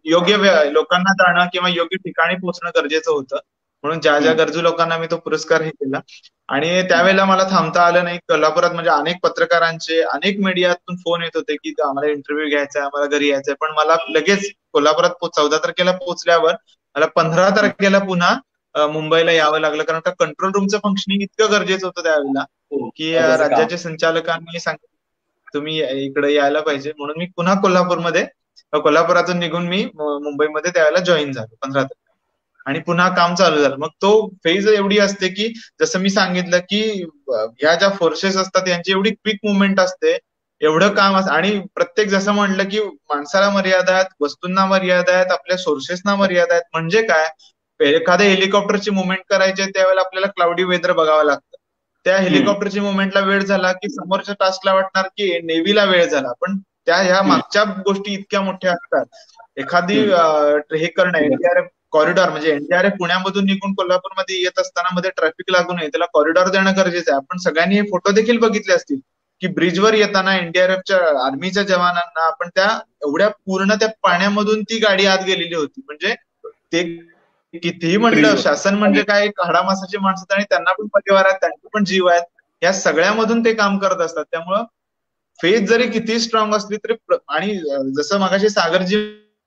योग्य लोकांना जाणं किंवा योग्य ठिकाणी पोहोचणं गरजेचं होतं. म्हणून ज्या गरजू लोकांना मी तो पुरस्कार हे केला. आणि त्यावेळेला मला थांबता आलं नाही. कोल्हापुरात म्हणजे अनेक पत्रकारांचे, अनेक मीडियातून फोन येत होते की आम्हाला इंटरव्ह्यू घ्यायचा आहे, आम्हाला घरी यायचंय. पण मला लगेच कोल्हापुरात 14 तारखेला पोहोचल्यावर मला 15 तारखेला पुन्हा मुंबईला यावं लागलं, कारण का कंट्रोल रूमचं फंक्शनिंग इतकं गरजेचं होतं त्यावेळेला की राज्याच्या संचालकांनी सांगितलं तुम्ही इकडे यायला पाहिजे. म्हणून मी पुन्हा कोल्हापुरातून निघून मी मुंबईमध्ये त्यावेळेला जॉईन झालो 15 तारखेला. आणि पुन्हा काम चालू झालं. मग तो फेज एवढी असते की जसं मी सांगितलं की ह्या ज्या फोर्सेस असतात यांची एवढी क्विक मुवमेंट असते, एवढं काम असतं. आणि प्रत्येक जसं म्हटलं की माणसाला मर्यादा आहेत, वस्तूंना मर्यादा आहेत, आपल्या सोर्सेसना मर्यादा आहेत. म्हणजे काय, एखाद्या हेलिकॉप्टरची मुवमेंट करायची त्यावेळेला आपल्याला क्लाउडी वेदर बघावं लागतं. त्या हेलिकॉप्टरची मुवमेंटला वेळ झाला की समोरच्या टास्कला वाटणार की नेव्हीला वेळ झाला. पण ह्या मागच्या गोष्टी इतक्या मोठ्या असतात. एखादी हे करणं, एनडीआरएफ कॉरिडॉर म्हणजे एनडीआरएफ पुण्यामधून निघून कोल्हापूरमध्ये येत असताना मध्ये ट्रॅफिक लागू नये त्याला कॉरिडॉर देणं गरजेचं आहे. आपण सगळ्यांनी हे फोटो देखील बघितले असतील की ब्रिजवर येताना एनडीआरएफच्या आर्मीच्या जवानांना आपण त्या एवढ्या पूर्ण त्या पाण्यामधून ती गाडी आत गेलेली होती. म्हणजे ते कितीही म्हणलं शासन म्हणजे काय एक हाडामासाची माणसं आणि त्यांना पण परिवार आहेत, त्यांचे पण जीव आहेत, या सगळ्यामधून ते काम करत असतात. त्यामुळं फेज जरी किती स्ट्रॉंग असली तरी आणि जसं मगाशी सागरजी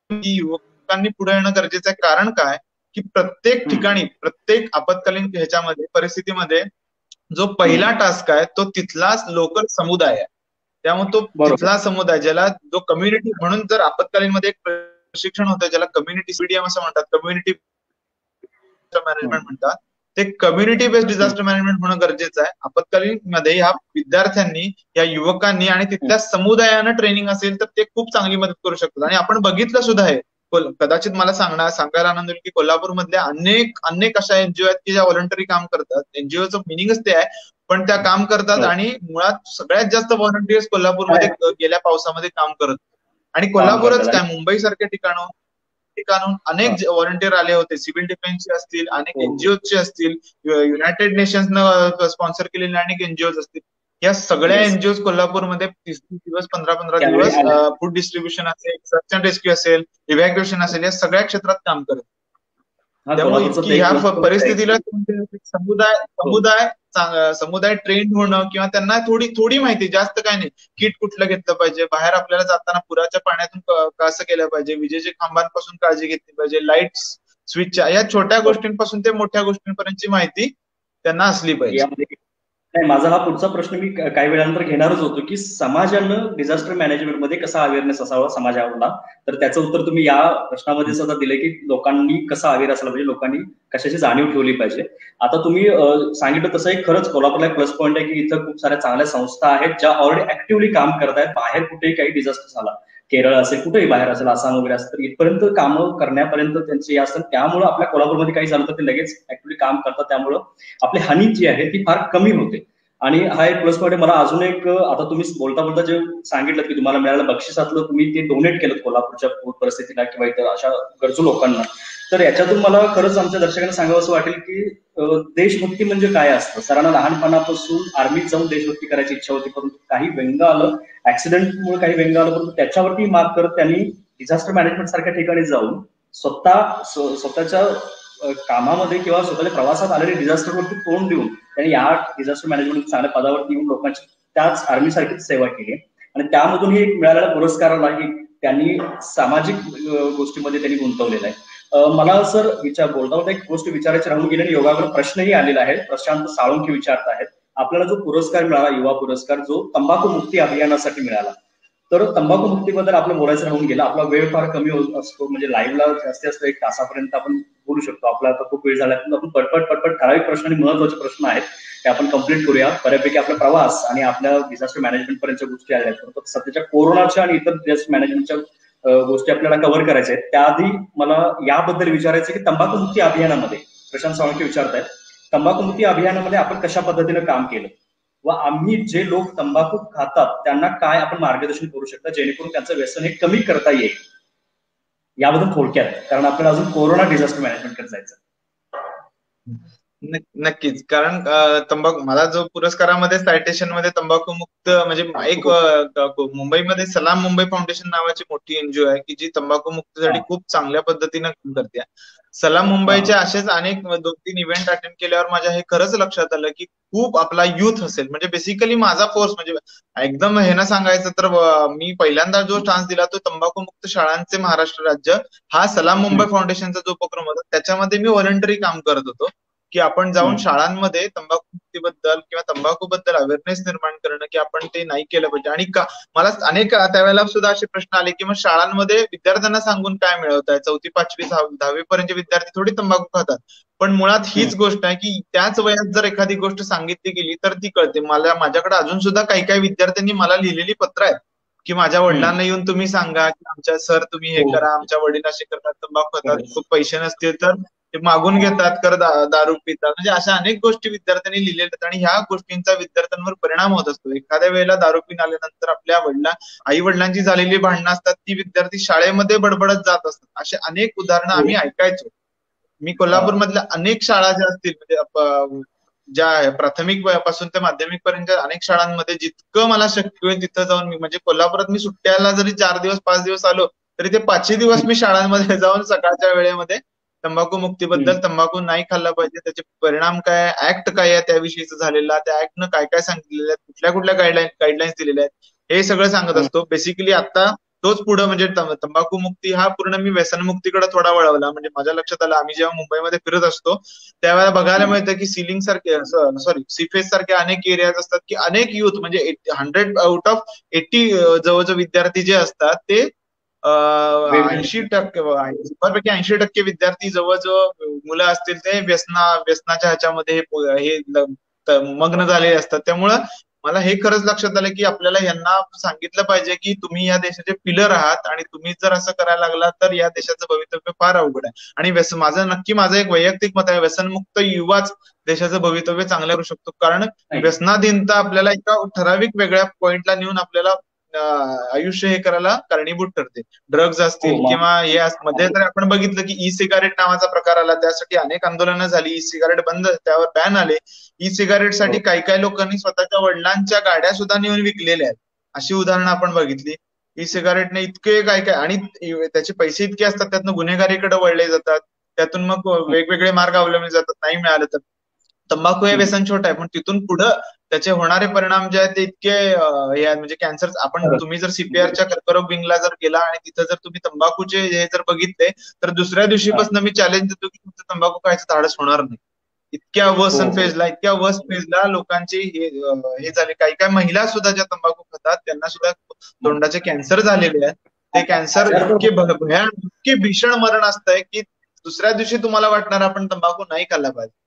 युवकांनी पुढे येणं गरजेचं आहे. कारण काय की प्रत्येक ठिकाणी प्रत्येक आपत्कालीन ह्याच्यामध्ये परिस्थितीमध्ये जो पहिला टास्क आहे तो तिथला लोकल समुदाय आहे. त्यामुळे तो तिथला समुदाय ज्याला जो कम्युनिटी म्हणून जर आपत्कालीन मध्ये एक प्रशिक्षण होतं ज्याला कम्युनिटी सीडीएम असं म्हणतात, कम्युनिटी मॅनेजमेंट म्हणतात, ते कम्युनिटी बेस्ड डिझास्टर मॅनेजमेंट होणं गरजेचं आहे. आपत्कालीन मध्ये ह्या विद्यार्थ्यांनी या युवकांनी आणि तिथल्या समुदायानं ट्रेनिंग असेल तर ते खूप चांगली मदत करू शकतात. आणि आपण बघितलं सुद्धा आहे, कदाचित मला सांगायला आनंद होईल की कोल्हापूर मधल्या अनेक अशा एनजीओ आहेत की ज्या व्हॉलंटरी काम करतात. एनजीओचं मिनिंगच ते आहे, पण त्या काम करतात आणि मुळात सगळ्यात जास्त व्हॉलंटियर्स कोल्हापूरमध्ये गेल्या पावसामध्ये काम करत. आणि कोल्हापूरच काय मुंबई सारख्या ठिकाणून अनेक व्हॉलंटियर आले होते, सिव्हिल डिफेन्सचे असतील, अनेक एनजीओचे असतील, युनायटेड नेशन्सनं स्पॉन्सर केलेले अनेक एनजीओ असतील. या सगळ्या एनजीओ कोल्हापूरमध्ये 30 दिवस 15 दिवस फूड डिस्ट्रीब्युशन असेल, सर्च अँड रेस्क्यू असेल, इव्हॅक्युएशन असेल, या सगळ्या क्षेत्रात काम करत. त्यामुळे ह्या परिस्थितीला समुदाय ट्रेंड होणं किंवा त्यांना थोडी माहिती, जास्त काय नाही, किट कुठलं घेतलं पाहिजे, बाहेर आपल्याला जाताना पुराच्या पाण्यातून कसं केलं पाहिजे, विजेच्या खांबांपासून काळजी घेतली पाहिजे, लाईट स्विचच्या, या छोट्या गोष्टींपासून ते मोठ्या गोष्टींपर्यंतची माहिती त्यांना असली पाहिजे. नाही, माझा हा पुढचा प्रश्न मी काही वेळानंतर घेणारच होतो की समाजानं डिझास्टर मॅनेजमेंटमध्ये कसा अवेअरनेस असावा समाजाला, तर त्याचं उत्तर तुम्ही या प्रश्नामध्ये सुद्धा दिले की लोकांनी कसा अवेअर असला पाहिजे, लोकांनी कशाची जाणीव ठेवली पाहिजे. आता तुम्ही सांगितलं तसं एक खरंच कोल्हापूरला एक प्लस पॉईंट आहे की इथं खूप साऱ्या चांगल्या संस्था आहेत ज्या ऑलरेडी ऍक्टिव्हली काम करत आहेत. बाहेर कुठेही काही डिझास्टर झाला, केरळ असेल, कुठेही बाहेर असेल, आसाम वगैरे असेल, तर इथपर्यंत कामं करण्यापर्यंत त्यांची असतात. त्यामुळे आपल्या कोल्हापूरमध्ये काही झालं तर ते लगेच ऍक्टिव्हली काम करतात. त्यामुळं आपली हानी जी आहे ती फार कमी होते. आणि हा एक प्लस पॉईंट आहे. मला अजून एक, आता तुम्ही बोलता जे सांगितलं की तुम्हाला मिळालं बक्षिसातलं तुम्ही ते डोनेट केलं कोल्हापूरच्या पूर परिस्थितीला किंवा इतर अशा गरजू लोकांना, तर याच्यातून मला खरंच आमच्या दर्शकांना सांगावं असं वाटेल की देशभक्ती म्हणजे काय असतं. सरांना लहानपणापासून आर्मीत जाऊन देशभक्ती करायची इच्छा होती, परंतु काही व्यंग आलं, ऍक्सिडेंटमुळे काही व्यंग आलं, परंतु त्याच्यावरती मात करत त्यांनी डिझास्टर मॅनेजमेंट सारख्या ठिकाणी जाऊन स्वतःच्या कामामध्ये किंवा स्वतःच्या प्रवासात आलेले डिझास्टरवरती तोंड देऊन त्यांनी या डिझास्टर मॅनेजमेंट चांगल्या पदावरती येऊन लोकांची त्याच आर्मी सारखीच सेवा केली. आणि त्यामधूनही एक मिळालेला पुरस्कारालाही त्यांनी सामाजिक गोष्टीमध्ये त्यांनी गुंतवलेला आहे. मला सर बोलता होता एक गोष्ट विचारायची राहून गेली आणि योगावर प्रश्नही आलेला आहे. प्रशांत साळुंखे विचारत आहेत, आपल्याला जो पुरस्कार मिळाला, युवा पुरस्कार, जो तंबाखू मुक्ती अभियानासाठी मिळाला, तर तंबाखू मुक्तीबद्दल आपलं बोलायचं राहून गेलं. आपला वेळ फार कमी असतो, म्हणजे लाईव्हला जास्तीत जास्त 1 तासापर्यंत आपण बोलू शकतो. आपला आता खूप वेळ झाला, आपण पटपट ठराविक प्रश्न आणि महत्वाचे प्रश्न आहेत ते आपण कम्प्लीट करूया. बऱ्यापैकी आपला प्रवास आणि आपल्या डिझास्टर मॅनेजमेंट पर्यंतच्या गोष्टी आल्या आहेत, तर सध्याच्या कोरोनाच्या आणि इतर डिझास्टर मॅनेजमेंटच्या गोष्टी आपल्याला कव्हर करायच्या आहेत. त्याआधी मला याबद्दल विचारायचं की तंबाखू मुक्ती अभियानामध्ये, प्रशांत साळुंखे विचारतायत, तंबाखू मुक्ती अभियानामध्ये आपण कशा पद्धतीनं काम केलं व आम्ही जे लोक तंबाखू खातात त्यांना काय आपण मार्गदर्शन करू शकता जेणेकरून त्यांचं व्यसन हे कमी करता येईल, याबद्दल थोडक्यात, कारण आपल्याला अजून कोरोना डिझास्टर मॅनेजमेंट कडे जायचं. नक्कीच, कारण तंबाखू, मला जो पुरस्कारामध्ये सायटेशन मध्ये तंबाखू मुक्त म्हणजे एक मुंबईमध्ये सलाम मुंबई फाउंडेशन नावाची मोठी एनजीओ आहे की जी तंबाखू मुक्तीसाठी खूप चांगल्या पद्धतीनं काम करते. सलाम मुंबईचे असेच अनेक 2-3 इव्हेंट अटेंड केल्यावर माझ्या हे खरंच लक्षात आलं की खूप आपला युथ असेल, म्हणजे बेसिकली माझा फोर्स म्हणजे एकदम हे ना सांगायचं तर मी पहिल्यांदा जो चान्स दिला तो तंबाखू मुक्त शाळांचे महाराष्ट्र राज्य हा सलाम मुंबई फाउंडेशनचा जो उपक्रम होता त्याच्यामध्ये मी व्हॉलंटरी काम करत होतो की आपण जाऊन शाळांमध्ये तंबाखू मुक्तीबद्दल किंवा तंबाखूबद्दल अवेअरनेस निर्माण करणं की आपण ते नाही केलं पाहिजे. आणि मला अनेक त्यावेळेला सुद्धा असे प्रश्न आले की मग शाळांमध्ये विद्यार्थ्यांना सांगून काय मिळवत आहे, 4वी 5वी 10वी पर्यंतचे विद्यार्थी थोडी तंबाखू खातात, पण मुळात हीच गोष्ट आहे की त्याच वयात जर एखादी गोष्ट सांगितली गेली तर ती कळते. माझ्याकडे अजून सुद्धा काही विद्यार्थ्यांनी मला लिहिलेली पत्र आहेत की माझ्या वडिलांना येऊन तुम्ही सांगा की आमच्या सर तुम्ही हे करा, आमच्या वडील असे करतात, तंबाखू खातात, खूप पैसे नसतील तर ते मागून घेतात, कर दारू पितात, म्हणजे अशा अनेक गोष्टी विद्यार्थ्यांनी लिहिलेल्या आहेत. आणि ह्या गोष्टींचा विद्यार्थ्यांवर परिणाम होत असतो. एखाद्या वेळेला दारू पिऊन आल्यानंतर आपल्या आई वडिलांची झालेली भांडणं असतात, ती विद्यार्थी शाळेमध्ये बडबडत जात असतात. असे अनेक उदाहरणं आम्ही ऐकायचो. मी कोल्हापूर मधल्या अनेक शाळा ज्या असतील म्हणजे ज्या प्राथमिक पासून ते माध्यमिक पर्यंत अनेक शाळांमध्ये जितकं मला शक्य होईल तिथं जाऊन मी म्हणजे कोल्हापुरात मी सुट्ट्याला जरी 4 दिवस 5 दिवस आलो तरी ते 5ही दिवस मी शाळांमध्ये जाऊन सकाळच्या वेळेमध्ये तंबाखू मुक्तीबद्दल, तंबाखू नाही खाल्ला पाहिजे, त्याचे परिणाम काय, ऍक्ट काय आहे त्याविषयीच झालेला, त्या ऍक्टनं काय काय सांगितलेलं आहे, कुठल्या कुठल्या गाईडलाईन्स दिलेल्या आहेत, हे सगळं सांगत असतो. बेसिकली आता तोच पुढे म्हणजे तंबाखू मुक्ती हा पूर्ण मी व्यसनमुक्तीकडे थोडा वळवला. म्हणजे माझ्या लक्षात आलं, आम्ही जेव्हा मुंबईमध्ये फिरत असतो त्यावेळेला बघायला मिळतं की सिलिंग सारखे सीफेस सारखे अनेक एरियाज असतात की अनेक युथ म्हणजे 100 आउट ऑफ 80 जवळजवळ विद्यार्थी जे असतात ते 80% 80% विद्यार्थी जवळजवळ मुलं असतील ते व्यसनाच्या ह्याच्यामध्ये हे मग्न झालेले असतात. त्यामुळं मला हे खरंच लक्षात आलं की आपल्याला यांना सांगितलं पाहिजे की तुम्ही या देशाचे पिलर आहात आणि तुम्ही जर असं करायला लागला तर या देशाचं भवितव्य फार अवघड आहे. आणि माझं एक वैयक्तिक मत आहे, व्यसनमुक्त युवाच देशाचं भवितव्य चांगलं करू शकतो. कारण व्यसनाधीनता आपल्याला एका ठराविक वेगळ्या पॉइंटला नेऊन आपल्याला आयुष्य हे करायला कारणीभूत ठरते. ड्रग्ज असतील किंवा हे मध्ये तर आपण बघितलं की ई सिगारेट नावाचा प्रकार आला, त्यासाठी अनेक आंदोलनं झाली, ई सिगारेट बंद, त्यावर बॅन आले. ई सिगारेटसाठी काही काही लोकांनी स्वतःच्या वडिलांच्या गाड्या सुद्धा नेऊन विकलेल्या आहेत, अशी उदाहरणं आपण बघितली. ई सिगारेटने इतके काय काय आणि त्याचे पैसे इतके असतात, त्यातनं गुन्हेगारीकडे वळले जातात, त्यातून मग वेगवेगळे मार्ग अवलंबले जातात. नाही मिळालं तर तंबाखू हे व्यसन छोट आहे, पण तिथून पुढं त्याचे होणारे परिणाम जे आहेत ते इतके हे आहेत. म्हणजे कॅन्सर, तुम्ही जर सीपीआरच्या कर्करोग विंगला जर गेला आणि तिथं जर तुम्ही तंबाखूचे हे जर बघितले तर दुसऱ्या दिवशीपासून मी चॅलेंज देतो की तुमचं तंबाखू खायचं धाडस होणार नाही. इतक्या वर्स्ट फेजला लोकांची हे झाले. काही काही महिला सुद्धा ज्या तंबाखू खातात त्यांना सुद्धा तोंडाचे कॅन्सर झालेले आहेत. ते कॅन्सर इतके भीषण मरण असतंय की दुसऱ्या दिवशी तुम्हाला वाटणार आपण तंबाखू नाही खाल्ला पाहिजे.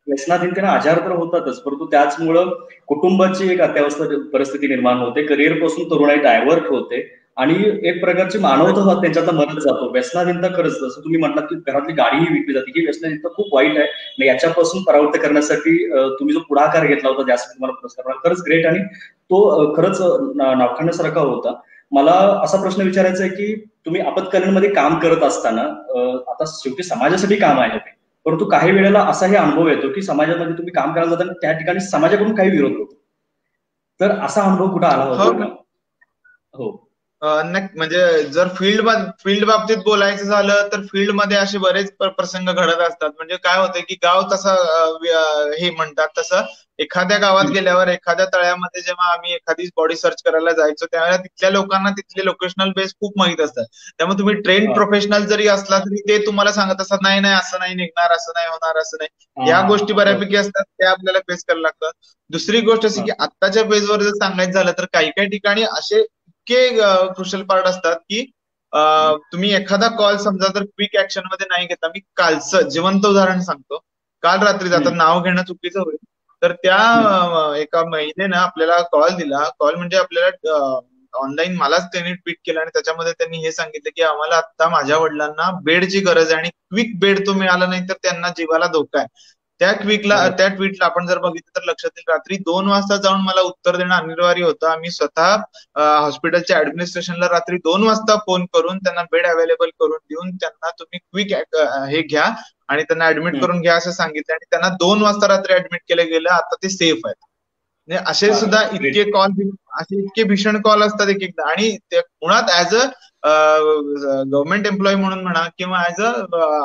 व्यसनाधीनतेने आजार तर होतातच, परंतु त्याचमुळं कुटुंबाची एक अत्यावस्था परिस्थिती निर्माण होते, करिअर पासून तरुणाई डायव्हर्ट होते आणि एक प्रकारची मानवता त्यांच्यातला मरत जातो. व्यसनाधीनता खरंच जसं तुम्ही म्हटलात की घरातली गाडीही विकली जाते, ही व्यसनाधीनता खूप वाईट आहे. याच्यापासून परावृत्त करण्यासाठी तुम्ही जो पुढाकार घेतला होता त्यासाठी तुम्हाला पुरस्कार खरंच ग्रेट आणि तो खरंच नावखण्यासारखा होता. मला असा प्रश्न विचारायचा आहे की तुम्ही आपत्कालीनमध्ये काम करत असताना, आता शेवटी समाजासाठी काम आहे ते, परंतु काही वेळेला असाही अनुभव येतो की समाजामध्ये तुम्ही काम करायला जाताना त्या ठिकाणी समाजाकडून काही विरोध होतो, तर असा अनुभव कुठं आला होता? हो, म्हणजे जर फील्ड बाबतीत बोलायचं झालं तर फील्डमध्ये असे बरेच प्रसंग घडत असतात. म्हणजे काय होतं की गाव तसं हे म्हणतात तसं एखाद्या गावात गेल्यावर एखाद्या तळ्यामध्ये जेव्हा आम्ही एखादी बॉडी सर्च करायला जायचो त्यावेळेला तिथल्या लोकांना तिथले लोकेशनल बेस खूप माहित असतात. त्यामुळे तुम्ही ट्रेन प्रोफेशनल जरी असला तरी ते तुम्हाला सांगत असतात नाही नाही असं नाही निघणार, असं नाही होणार, असं नाही. या गोष्टी बऱ्यापैकी असतात, त्या आपल्याला फेस करायला लागतात. दुसरी गोष्ट अशी की आत्ताच्या बेसवर जर सांगायचं झालं तर काही काही ठिकाणी असे क्रुशल पार्ट असतात की तुम्ही एखादा कॉल समजा जर क्विक ऍक्शन मध्ये नाही घेतला. मी कालचं जिवंत उदाहरण सांगतो. काल रात्री जातात, नाव घेणं चुकीचं होईल, तर त्या एका महिलेनं आपल्याला कॉल दिला. कॉल म्हणजे आपल्याला ऑनलाईन मलाच त्यांनी ट्विट केलं आणि त्याच्यामध्ये त्यांनी हे सांगितलं की आम्हाला आता माझ्या वडिलांना बेडची गरज आहे आणि क्विक बेड तो मिळाला नाही तर त्यांना जीवाला धोका आहे. त्या ट्विटला आपण जर बघितलं तर लक्षात येईल रात्री 2 वाजता जाऊन मला उत्तर देणं अनिवार्य होतं. आम्ही स्वतः हॉस्पिटलच्या ऍडमिनिस्ट्रेशनला रात्री 2 वाजता फोन करून त्यांना बेड अवेलेबल करून देऊन त्यांना तुम्ही क्विक हे घ्या आणि त्यांना ऍडमिट करून घ्या असं सांगितलं आणि त्यांना 2 वाजता रात्री ऍडमिट केलं गेलं. आता ते सेफ आहेत. म्हणजे असे सुद्धा इतके भीषण कॉल असतात एक एकदा. आणि ते मुळात ऍज अ गव्हर्नमेंट एम्प्लॉई म्हणून म्हणा किंवा ऍज अ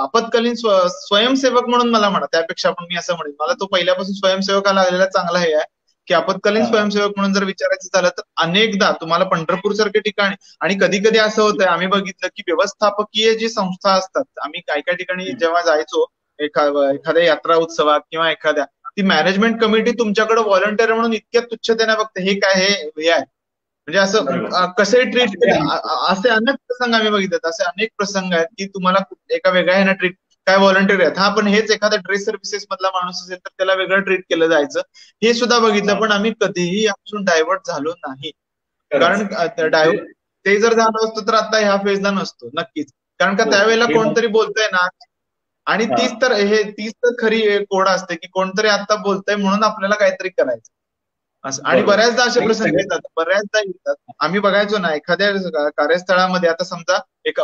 आपत्कालीन स्वयंसेवक म्हणून मला म्हणा, त्यापेक्षा पण मी असं म्हणेन मला तो पहिल्यापासून स्वयंसेवकाला लागलेला चांगला हे आहे की आपत्कालीन स्वयंसेवक म्हणून जर विचारायचं झालं तर अनेकदा तुम्हाला पंढरपूर सारख्या ठिकाणी आणि कधी कधी असं होतंय, आम्ही बघितलं की व्यवस्थापकीय जी संस्था असतात, आम्ही काय काय ठिकाणी जेव्हा जायचो एखाद्या यात्रा उत्सवात किंवा एखाद्या, ती मॅनेजमेंट कमिटी तुमच्याकडे व्हॉलंटियर म्हणून इतक्या तुच्छतेने बघते. हे काय हे आहे म्हणजे असं कसे ट्रीट केले, असे अनेक प्रसंग आम्ही बघितले. असे अनेक प्रसंग आहेत की तुम्हाला एका वेगळ्या ह्यानं ट्रीट, काय व्हॉलंटियर आहेत, हा पण हेच एखादा ड्रेस सर्व्हिसेस मधला माणूस असेल तर त्याला वेगळं ट्रीट केलं जायचं, हे सुद्धा बघितलं. पण आम्ही कधीही यापासून डायव्हर्ट झालो नाही. कारण ते जर झालं असतं तर आता ह्या फेजला नसतो नक्कीच. कारण का त्यावेळेला कोणतरी बोलतंय ना, आणि तीच तर खरी कोड असते की कोणतरी आता बोलतंय म्हणून आपल्याला काहीतरी करायचं. आणि बरोबर. बऱ्याचदा असे आणि प्रसंग येतात, बऱ्याचदा येतात. आम्ही बघायचो ना, एखाद्या कार्यस्थळामध्ये, आता समजा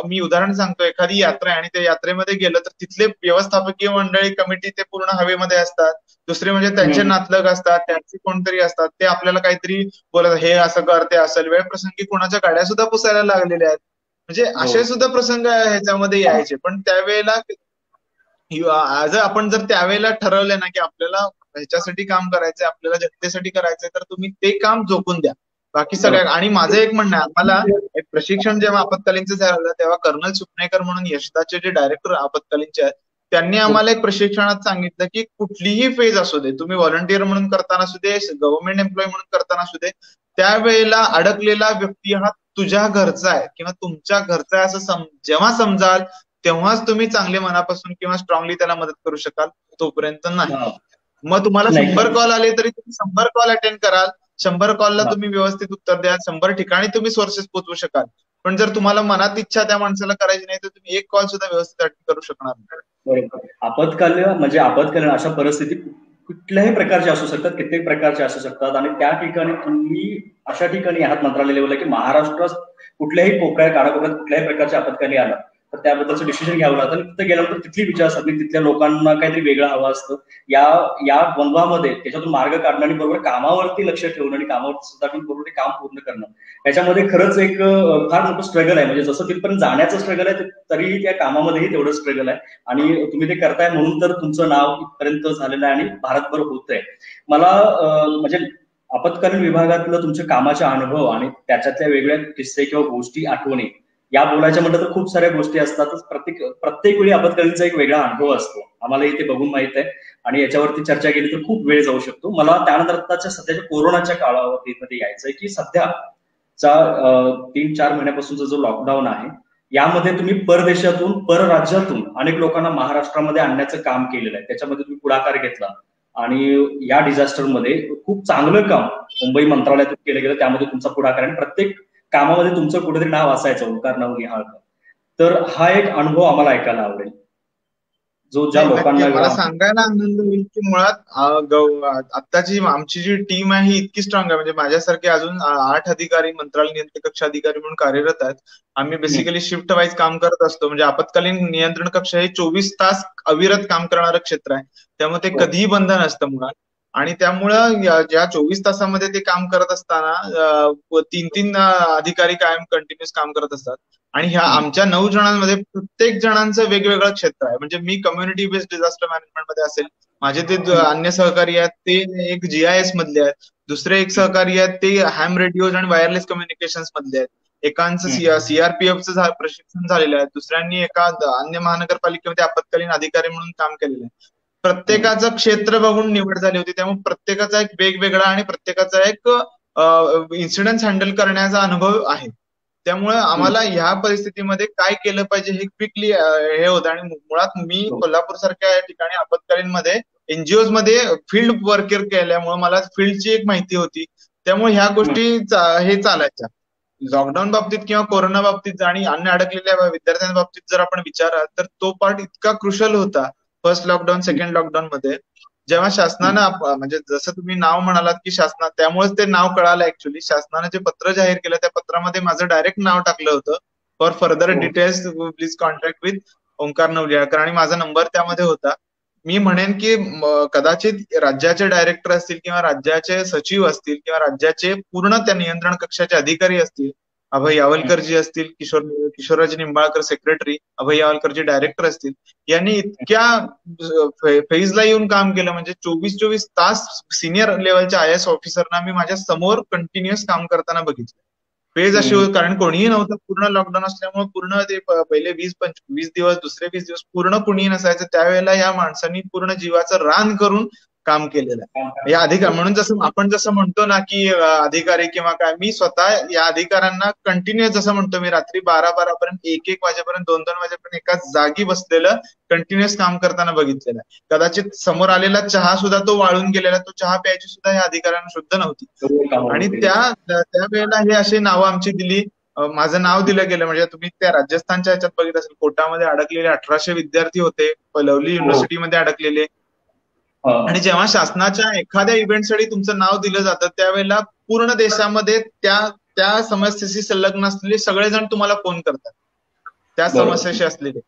मी उदाहरण सांगतो, एखादी यात्रा आहे आणि त्या यात्रेमध्ये गेलं तर तिथले व्यवस्थापकीय मंडळी, कमिटी ते पूर्ण हवेमध्ये असतात. दुसरे म्हणजे त्यांचे नातलग असतात, त्यांचे कोणतरी असतात, ते आपल्याला काहीतरी बोलत, हे असं कर, ते असेल. वेळ प्रसंगी कोणाच्या गाड्या सुद्धा पुसायला लागलेल्या आहेत. म्हणजे असे सुद्धा प्रसंग ह्याच्यामध्ये यायचे. पण त्यावेळेला आपण जर त्यावेळेला ठरवलं ना की आपल्याला ह्याच्यासाठी काम करायचंय, आपल्याला जनतेसाठी करायचंय, तर तुम्ही ते काम झोकून द्या. बाकी सगळ्या. आणि माझं एक म्हणणं आहे, आम्हाला एक प्रशिक्षण जेव्हा आपत्कालीनचं झालं तेव्हा कर्नल सुपनेकर म्हणून यशदाचे जे डायरेक्टर आपत्कालीनचे आहेत, त्यांनी आम्हाला एक प्रशिक्षणात सांगितलं की कुठलीही फेज असू दे, तुम्ही व्हॉलंटियर म्हणून करताना असू दे, गव्हर्नमेंट एम्प्लॉय म्हणून करताना असू दे, त्यावेळेला अडकलेला व्यक्ती हा तुझ्या घरचा आहे किंवा तुमच्या घरचा आहे असं जेव्हा समजाल, तेव्हाच तुम्ही चांगले मनापासून किंवा स्ट्रॉंगली त्याला मदत करू शकाल, तोपर्यंत नाही. मग तुम्हाला 100 कॉल आले तरी तुम्ही 100 कॉल अटेंड कराल, 100 कॉलला तुम्ही व्यवस्थित उत्तर द्याल, 100 ठिकाणी तुम्ही सोर्सेस पोहोचवू शकाल. पण जर तुम्हाला मनात इच्छा त्या माणसाला करायची नाही, तर तुम्ही एक कॉल सुद्धा व्यवस्थित अटेंड करू शकणार नाही. बरोबर. आपत्कालीन अशा परिस्थिती कुठल्याही प्रकारचे असू शकतात, कित्येक प्रकारचे असू शकतात. आणि त्या ठिकाणी तुम्ही अशा ठिकाणी आहात मंत्रालय लेवलला की महाराष्ट्रात कुठल्याही कोपऱ्यात, कानाकोपऱ्यात कुठल्याही प्रकारच्या आपत्काली आला तर त्याबद्दलचं डिसिजन घ्यावं लागतं. आणि तिथे गेल्यानंतर तिथली विचारसरणी, तिथल्या लोकांना काहीतरी वेगळं हवं असतं. या द्वंद्वामध्ये त्याच्यातून मार्ग काढणं आणि बरोबर कामावरती लक्ष ठेवणं आणि कामावरती सुद्धा बरोबर ते काम पूर्ण करणं, त्याच्यामध्ये खरंच एक फार मोठं स्ट्रगल आहे. म्हणजे जसं तिथपर्यंत जाण्याचं स्ट्रगल आहे, तरीही त्या कामामध्येही तेवढं स्ट्रगल आहे. आणि तुम्ही ते करताय म्हणून तर तुमचं नाव इथपर्यंत झालेलं आहे आणि भारतभर होतंय. मला म्हणजे आपत्कालीन विभागातलं तुमच्या कामाचे अनुभव आणि त्याच्यातल्या वेगळ्या किस्से किंवा गोष्टी, आठवणी या बोलायच्या म्हटलं तर खूप साऱ्या गोष्टी असतातच. प्रत्येक वेळी आपत्कालीनचा एक वेगळा अनुभव असतो, आम्हाला इथे बघून माहित आहे. आणि याच्यावरती चर्चा केली तर खूप वेळ जाऊ शकतो. मला त्यानंतर आताच्या सध्याच्या कोरोनाच्या कालावधीमध्ये यायचंय की सध्याचा 3-4 महिन्यापासूनचा जो लॉकडाऊन आहे, यामध्ये तुम्ही परदेशातून, परराज्यातून अनेक लोकांना महाराष्ट्रामध्ये आणण्याचं काम केलेलं आहे. त्याच्यामध्ये तुम्ही पुढाकार घेतला आणि या डिझास्टरमध्ये खूप चांगलं काम मुंबई मंत्रालयातून केलं गेलं. त्यामध्ये तुमचा पुढाकार आणि प्रत्येक कामामध्ये तुमचं कुठेतरी नाव असायचं, ओंकार नवली हाळकर. तर हा एक अनुभव आम्हाला ऐकायला आवडेल, जो ज्या लोकांना मला सांगायला आनंद होईल की मुळात आताची आमची जी टीम आहे ही इतकी स्ट्रॉंग आहे. म्हणजे माझ्यासारखे अजून 8 अधिकारी मंत्रालय नियंत्रण कक्ष अधिकारी म्हणून कार्यरत आहेत. आम्ही बेसिकली शिफ्ट वाईज काम करत असतो. म्हणजे आपत्कालीन नियंत्रण कक्ष हे 24 तास अविरत काम करणारं क्षेत्र आहे, त्यामुळे ते कधीही बंद नसतं मुळात. आणि त्यामुळं ज्या 24 तासामध्ये ते काम करत असताना 3-3 अधिकारी कायम कंटिन्युअस काम करत असतात. आणि ह्या आमच्या 9 जणांमध्ये प्रत्येक जणांचं वेगवेगळं क्षेत्र आहे. म्हणजे मी कम्युनिटी बेस्ड डिझास्टर मॅनेजमेंट मध्ये असेल, माझे ते अन्य सहकारी आहेत ते एक GIS मधले आहेत, दुसरे एक सहकारी आहेत ते हॅम रेडिओज आणि वायरलेस कम्युनिकेशन्स मधले आहेत, एकांचं CRPFचं प्रशिक्षण झालेलं आहे, दुसऱ्यांनी एका अन्य महानगरपालिकेमध्ये आपत्कालीन अधिकारी म्हणून काम केलेलं आहे. प्रत्येकाचं क्षेत्र बघून निवड झाली होती. त्यामुळे प्रत्येकाचा एक वेगवेगळा आणि प्रत्येकाचा एक इन्सिडेंट हँडल करण्याचा अनुभव आहे. त्यामुळे आम्हाला ह्या परिस्थितीमध्ये काय केलं पाहिजे हे क्विकली हे होतं. आणि मुळात मी कोल्हापूर सारख्या ठिकाणी आपत्कालीन मध्ये NGOज मध्ये फील्ड वर्कर केल्यामुळे मला फील्डची एक माहिती होती. त्यामुळे ह्या गोष्टी हे चालायच्या. लॉकडाऊन बाबतीत किंवा कोरोना बाबतीत आणि अन्य अडकलेल्या विद्यार्थ्यांच्या बाबतीत जर आपण विचाराल तर तो पार्ट इतका क्रुशल होता फर्स्ट लॉकडाऊन, सेकंड लॉकडाऊन मध्ये, जेव्हा शासनानं म्हणजे जसं तुम्ही नाव म्हणालात की त्यामुळेच ते नाव कळालं. ऍक्च्युली शासनाने जे पत्र जाहीर केलं त्या पत्रामध्ये माझं डायरेक्ट नाव टाकलं होतं, for further details please contact with Omkar Navaliyalkar, आणि माझा नंबर त्यामध्ये होता. मी म्हणेन की कदाचित राज्याचे डायरेक्टर असतील किंवा राज्याचे सचिव असतील किंवा राज्याचे पूर्ण त्या नियंत्रण कक्षाचे अधिकारी असतील, अभय यावलकरजी असतील, किशोरराज निंबाळकर सेक्रेटरी, अभय यावलकरजी डायरेक्टर असतील, यांनी इतक्या फेजला येऊन काम केलं. म्हणजे 24 तास सिनियर लेवलच्या IAS ऑफिसरना मी माझ्या समोर कंटिन्युअस काम करताना बघितलं. फेज अशी होती कारण कोणीही नव्हतं, पूर्ण लॉकडाऊन असल्यामुळे पूर्ण ते पहिले 20-25 दिवस, दुसरे 20 दिवस पूर्ण कुणीही नसायचं. त्यावेळेला या माणसांनी पूर्ण जीवाचं रान करून काम केलेलं आहे. या अधिकारी म्हणून जसं म्हणतो ना की अधिकारी किंवा काय, मी स्वतः या अधिकाऱ्यांना कंटिन्युअस जसं म्हणतो मी रात्री 12-12 पर्यंत, 1-1 वाजेपर्यंत, 2-2 वाजेपर्यंत एका जागी बसलेलं कंटिन्युअस काम करताना बघितलेलं आहे. कदाचित समोर आलेला चहा सुद्धा तो वाळून गेलेला, तो चहा प्यायची सुद्धा या अधिकाऱ्यांना शुद्ध नव्हती. आणि त्यावेळेला हे अशी नावं आमची दिली. माझं नाव दिलं गेलं. म्हणजे तुम्ही त्या राजस्थानच्या ह्याच्यात बघित असेल, कोटामध्ये अडकलेले 1800 विद्यार्थी होते, लवली युनिव्हर्सिटीमध्ये अडकलेले. आणि जेव्हा शासनाच्या एखाद्या इव्हेंटसाठी तुमचं नाव दिलं जातं त्यावेळेला पूर्ण देशामध्ये त्या समस्येशी संलग्न असलेले सगळेजण तुम्हाला फोन करतात, त्या समस्येशी असलेले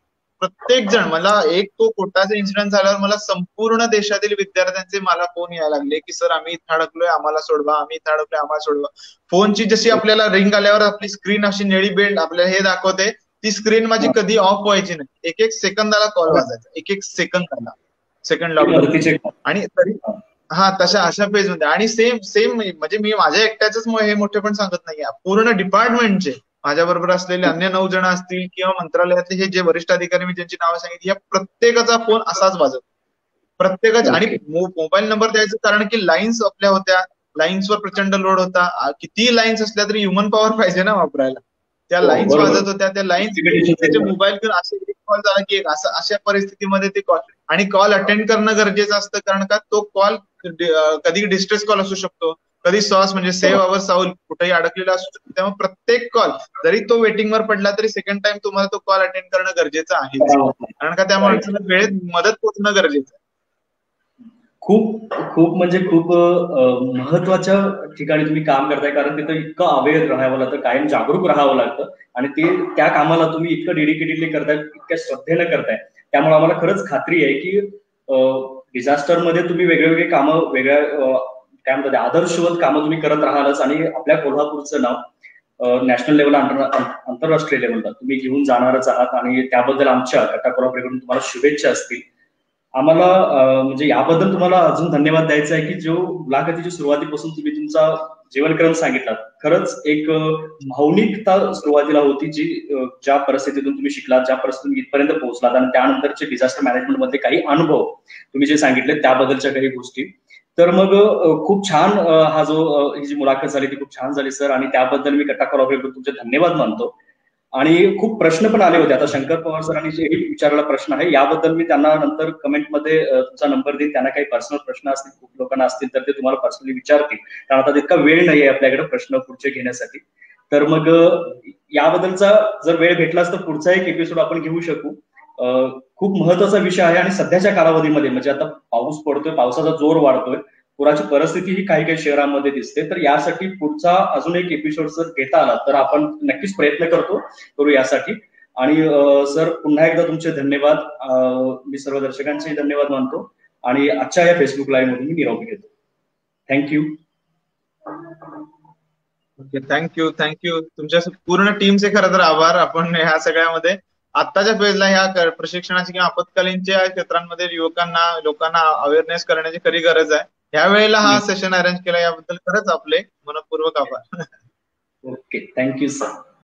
प्रत्येक जण. मला एक तो कोटाचा इन्सिडेंट झाल्यावर मला संपूर्ण देशातील विद्यार्थ्यांचे मला फोन यायला लागले की सर आम्ही इथं अडकलोय, आम्हाला सोडवा, आम्ही इथं अडकलोय, आम्हाला सोडवा. फोनची जशी आपल्याला रिंग आल्यावर आपली स्क्रीन अशी निळी बेल्ट आपल्याला हे दाखवते, ती स्क्रीन माझी कधी ऑफ व्हायची नाही. एक एक सेकंदाला कॉल वाजायचा, एक एक सेकंड लॉकडाऊन. आणि तरी तशा अशा पेज मध्ये आणि सेम म्हणजे मी माझ्या एकट्याच हे मोठे पण सांगत नाहीये, पूर्ण डिपार्टमेंटचे माझ्या बरोबर असलेले अन्य 9 जण असतील किंवा मंत्रालयातले हे जे वरिष्ठ अधिकारी मी ज्यांची नावं सांगितली, या प्रत्येकाचा फोन असाच वाजत, प्रत्येकाचा. आणि मोबाईल नंबर द्यायचं कारण की लाईन्स आपल्या होत्या, लाईन्सवर प्रचंड लोड होता. किती लाईन्स असल्या तरी ह्युमन पॉवर पाहिजे ना वापरायला. त्या लाईन्स वाजत होत्या, त्या लाईन्स त्याचे मोबाईल घेऊन असे एक कॉल झाला की एक अशा परिस्थितीमध्ये ते कॉल आणि कॉल अटेंड करणं गरजेचं असतं, कारण का तो कॉल कधी डिस्ट्रेस कॉल असू शकतो, कधी सॉस म्हणजे सेव्ह अवर साऊल कुठेही अडकलेला असू शकतो. त्यामुळे प्रत्येक कॉल जरी तो वेटिंगवर पडला तरी सेकंड टाइम तुम्हाला तो कॉल अटेंड करणं गरजेचं आहे, कारण का त्या माणसाला वेळेत मदत पोहोचणं गरजेचं आहे. खूप खूप म्हणजे खूप महत्वाच्या ठिकाणी तुम्ही काम करताय, कारण तिथं इतकं अवेअर राहावं लागतं, कायम जागरूक राहावं लागतं आणि ते त्या कामाला तुम्ही इतकं डेडिकेटेडली करताय, इतक्या श्रद्धेनं करताय. त्यामुळे आम्हाला खरंच खात्री आहे की डिझास्टर मध्ये तुम्ही वेगवेगळे कामं वेगळ्या काय म्हणतात आदर्शवत कामं तुम्ही करत राहालच आणि आपल्या कोल्हापूरचं नाव नॅशनल लेवलला आंतरराष्ट्रीय लेवलला तुम्ही घेऊन जाणारच आहात आणि त्याबद्दल आमच्या कट्टा कोल्हापूरकडून तुम्हाला शुभेच्छा असतील. आम्हाला म्हणजे याबद्दल तुम्हाला अजून धन्यवाद द्यायचा आहे की जो मुलाखतीच्या सुरुवातीपासून तुम्ही तुमचा जीवनक्रम सांगितला, खरंच एक भावनिकता सुरुवातीला होती जी ज्या परिस्थितीतून तुम्ही शिकलात, ज्या परिस्थितीतून इथपर्यंत पोहोचलात आणि त्यानंतरचे डिझास्टर मॅनेजमेंट मध्ये काही अनुभव तुम्ही जे सांगितले त्याबद्दलच्या काही गोष्टी. तर मग खूप छान ही जी मुलाखत झाली ती खूप छान झाली सर, आणि त्याबद्दल मी कट्टा कोल्हापूरकडून तुमचे धन्यवाद मानतो. आणि खूप प्रश्न पण आले होते. आता शंकर पवार सरांनी जे विचारलेला प्रश्न आहे याबद्दल मी त्यांना नंतर कमेंटमध्ये तुमचा नंबर देईन. त्यांना काही पर्सनल प्रश्न असतील, खूप लोकांना असतील तर ते तुम्हाला पर्सनली विचारतील, कारण आता तितका वेळ नाही आहे आपल्याकडे प्रश्न पुढचे घेण्यासाठी. तर मग याबद्दलचा जर वेळ भेटलाच तर पुढचा एक एपिसोड आपण घेऊ शकू. खूप महत्वाचा विषय आहे आणि सध्याच्या कालावधीमध्ये म्हणजे आता पाऊस पडतोय, पावसाचा जोर वाढतोय, पुराची परिस्थिती ही काही काही शहरांमध्ये दिसते. तर यासाठी पुढचा अजून एक एपिसोड जर घेता आला तर आपण नक्कीच प्रयत्न करू यासाठी. आणि सर पुन्हा एकदा तुमचे धन्यवाद. मी सर्व दर्शकांचे धन्यवाद मानतो आणि आजच्या या फेसबुक लाईव्ह मधून मी निरोप घेतो. थँक्यू. Okay, thank you. तुमच्या पूर्ण टीमचे खरं तर आभार. आपण ह्या सगळ्यामध्ये आत्ताच्या फेजला ह्या प्रशिक्षणाची किंवा आपत्कालीनच्या क्षेत्रांमध्ये लोकांना अवेअरनेस करण्याची खरी गरज आहे. ह्या वेळेला हा सेशन अरेंज केला याबद्दल खरंच आपले मनपूर्वक आभार. Okay, thank you sir.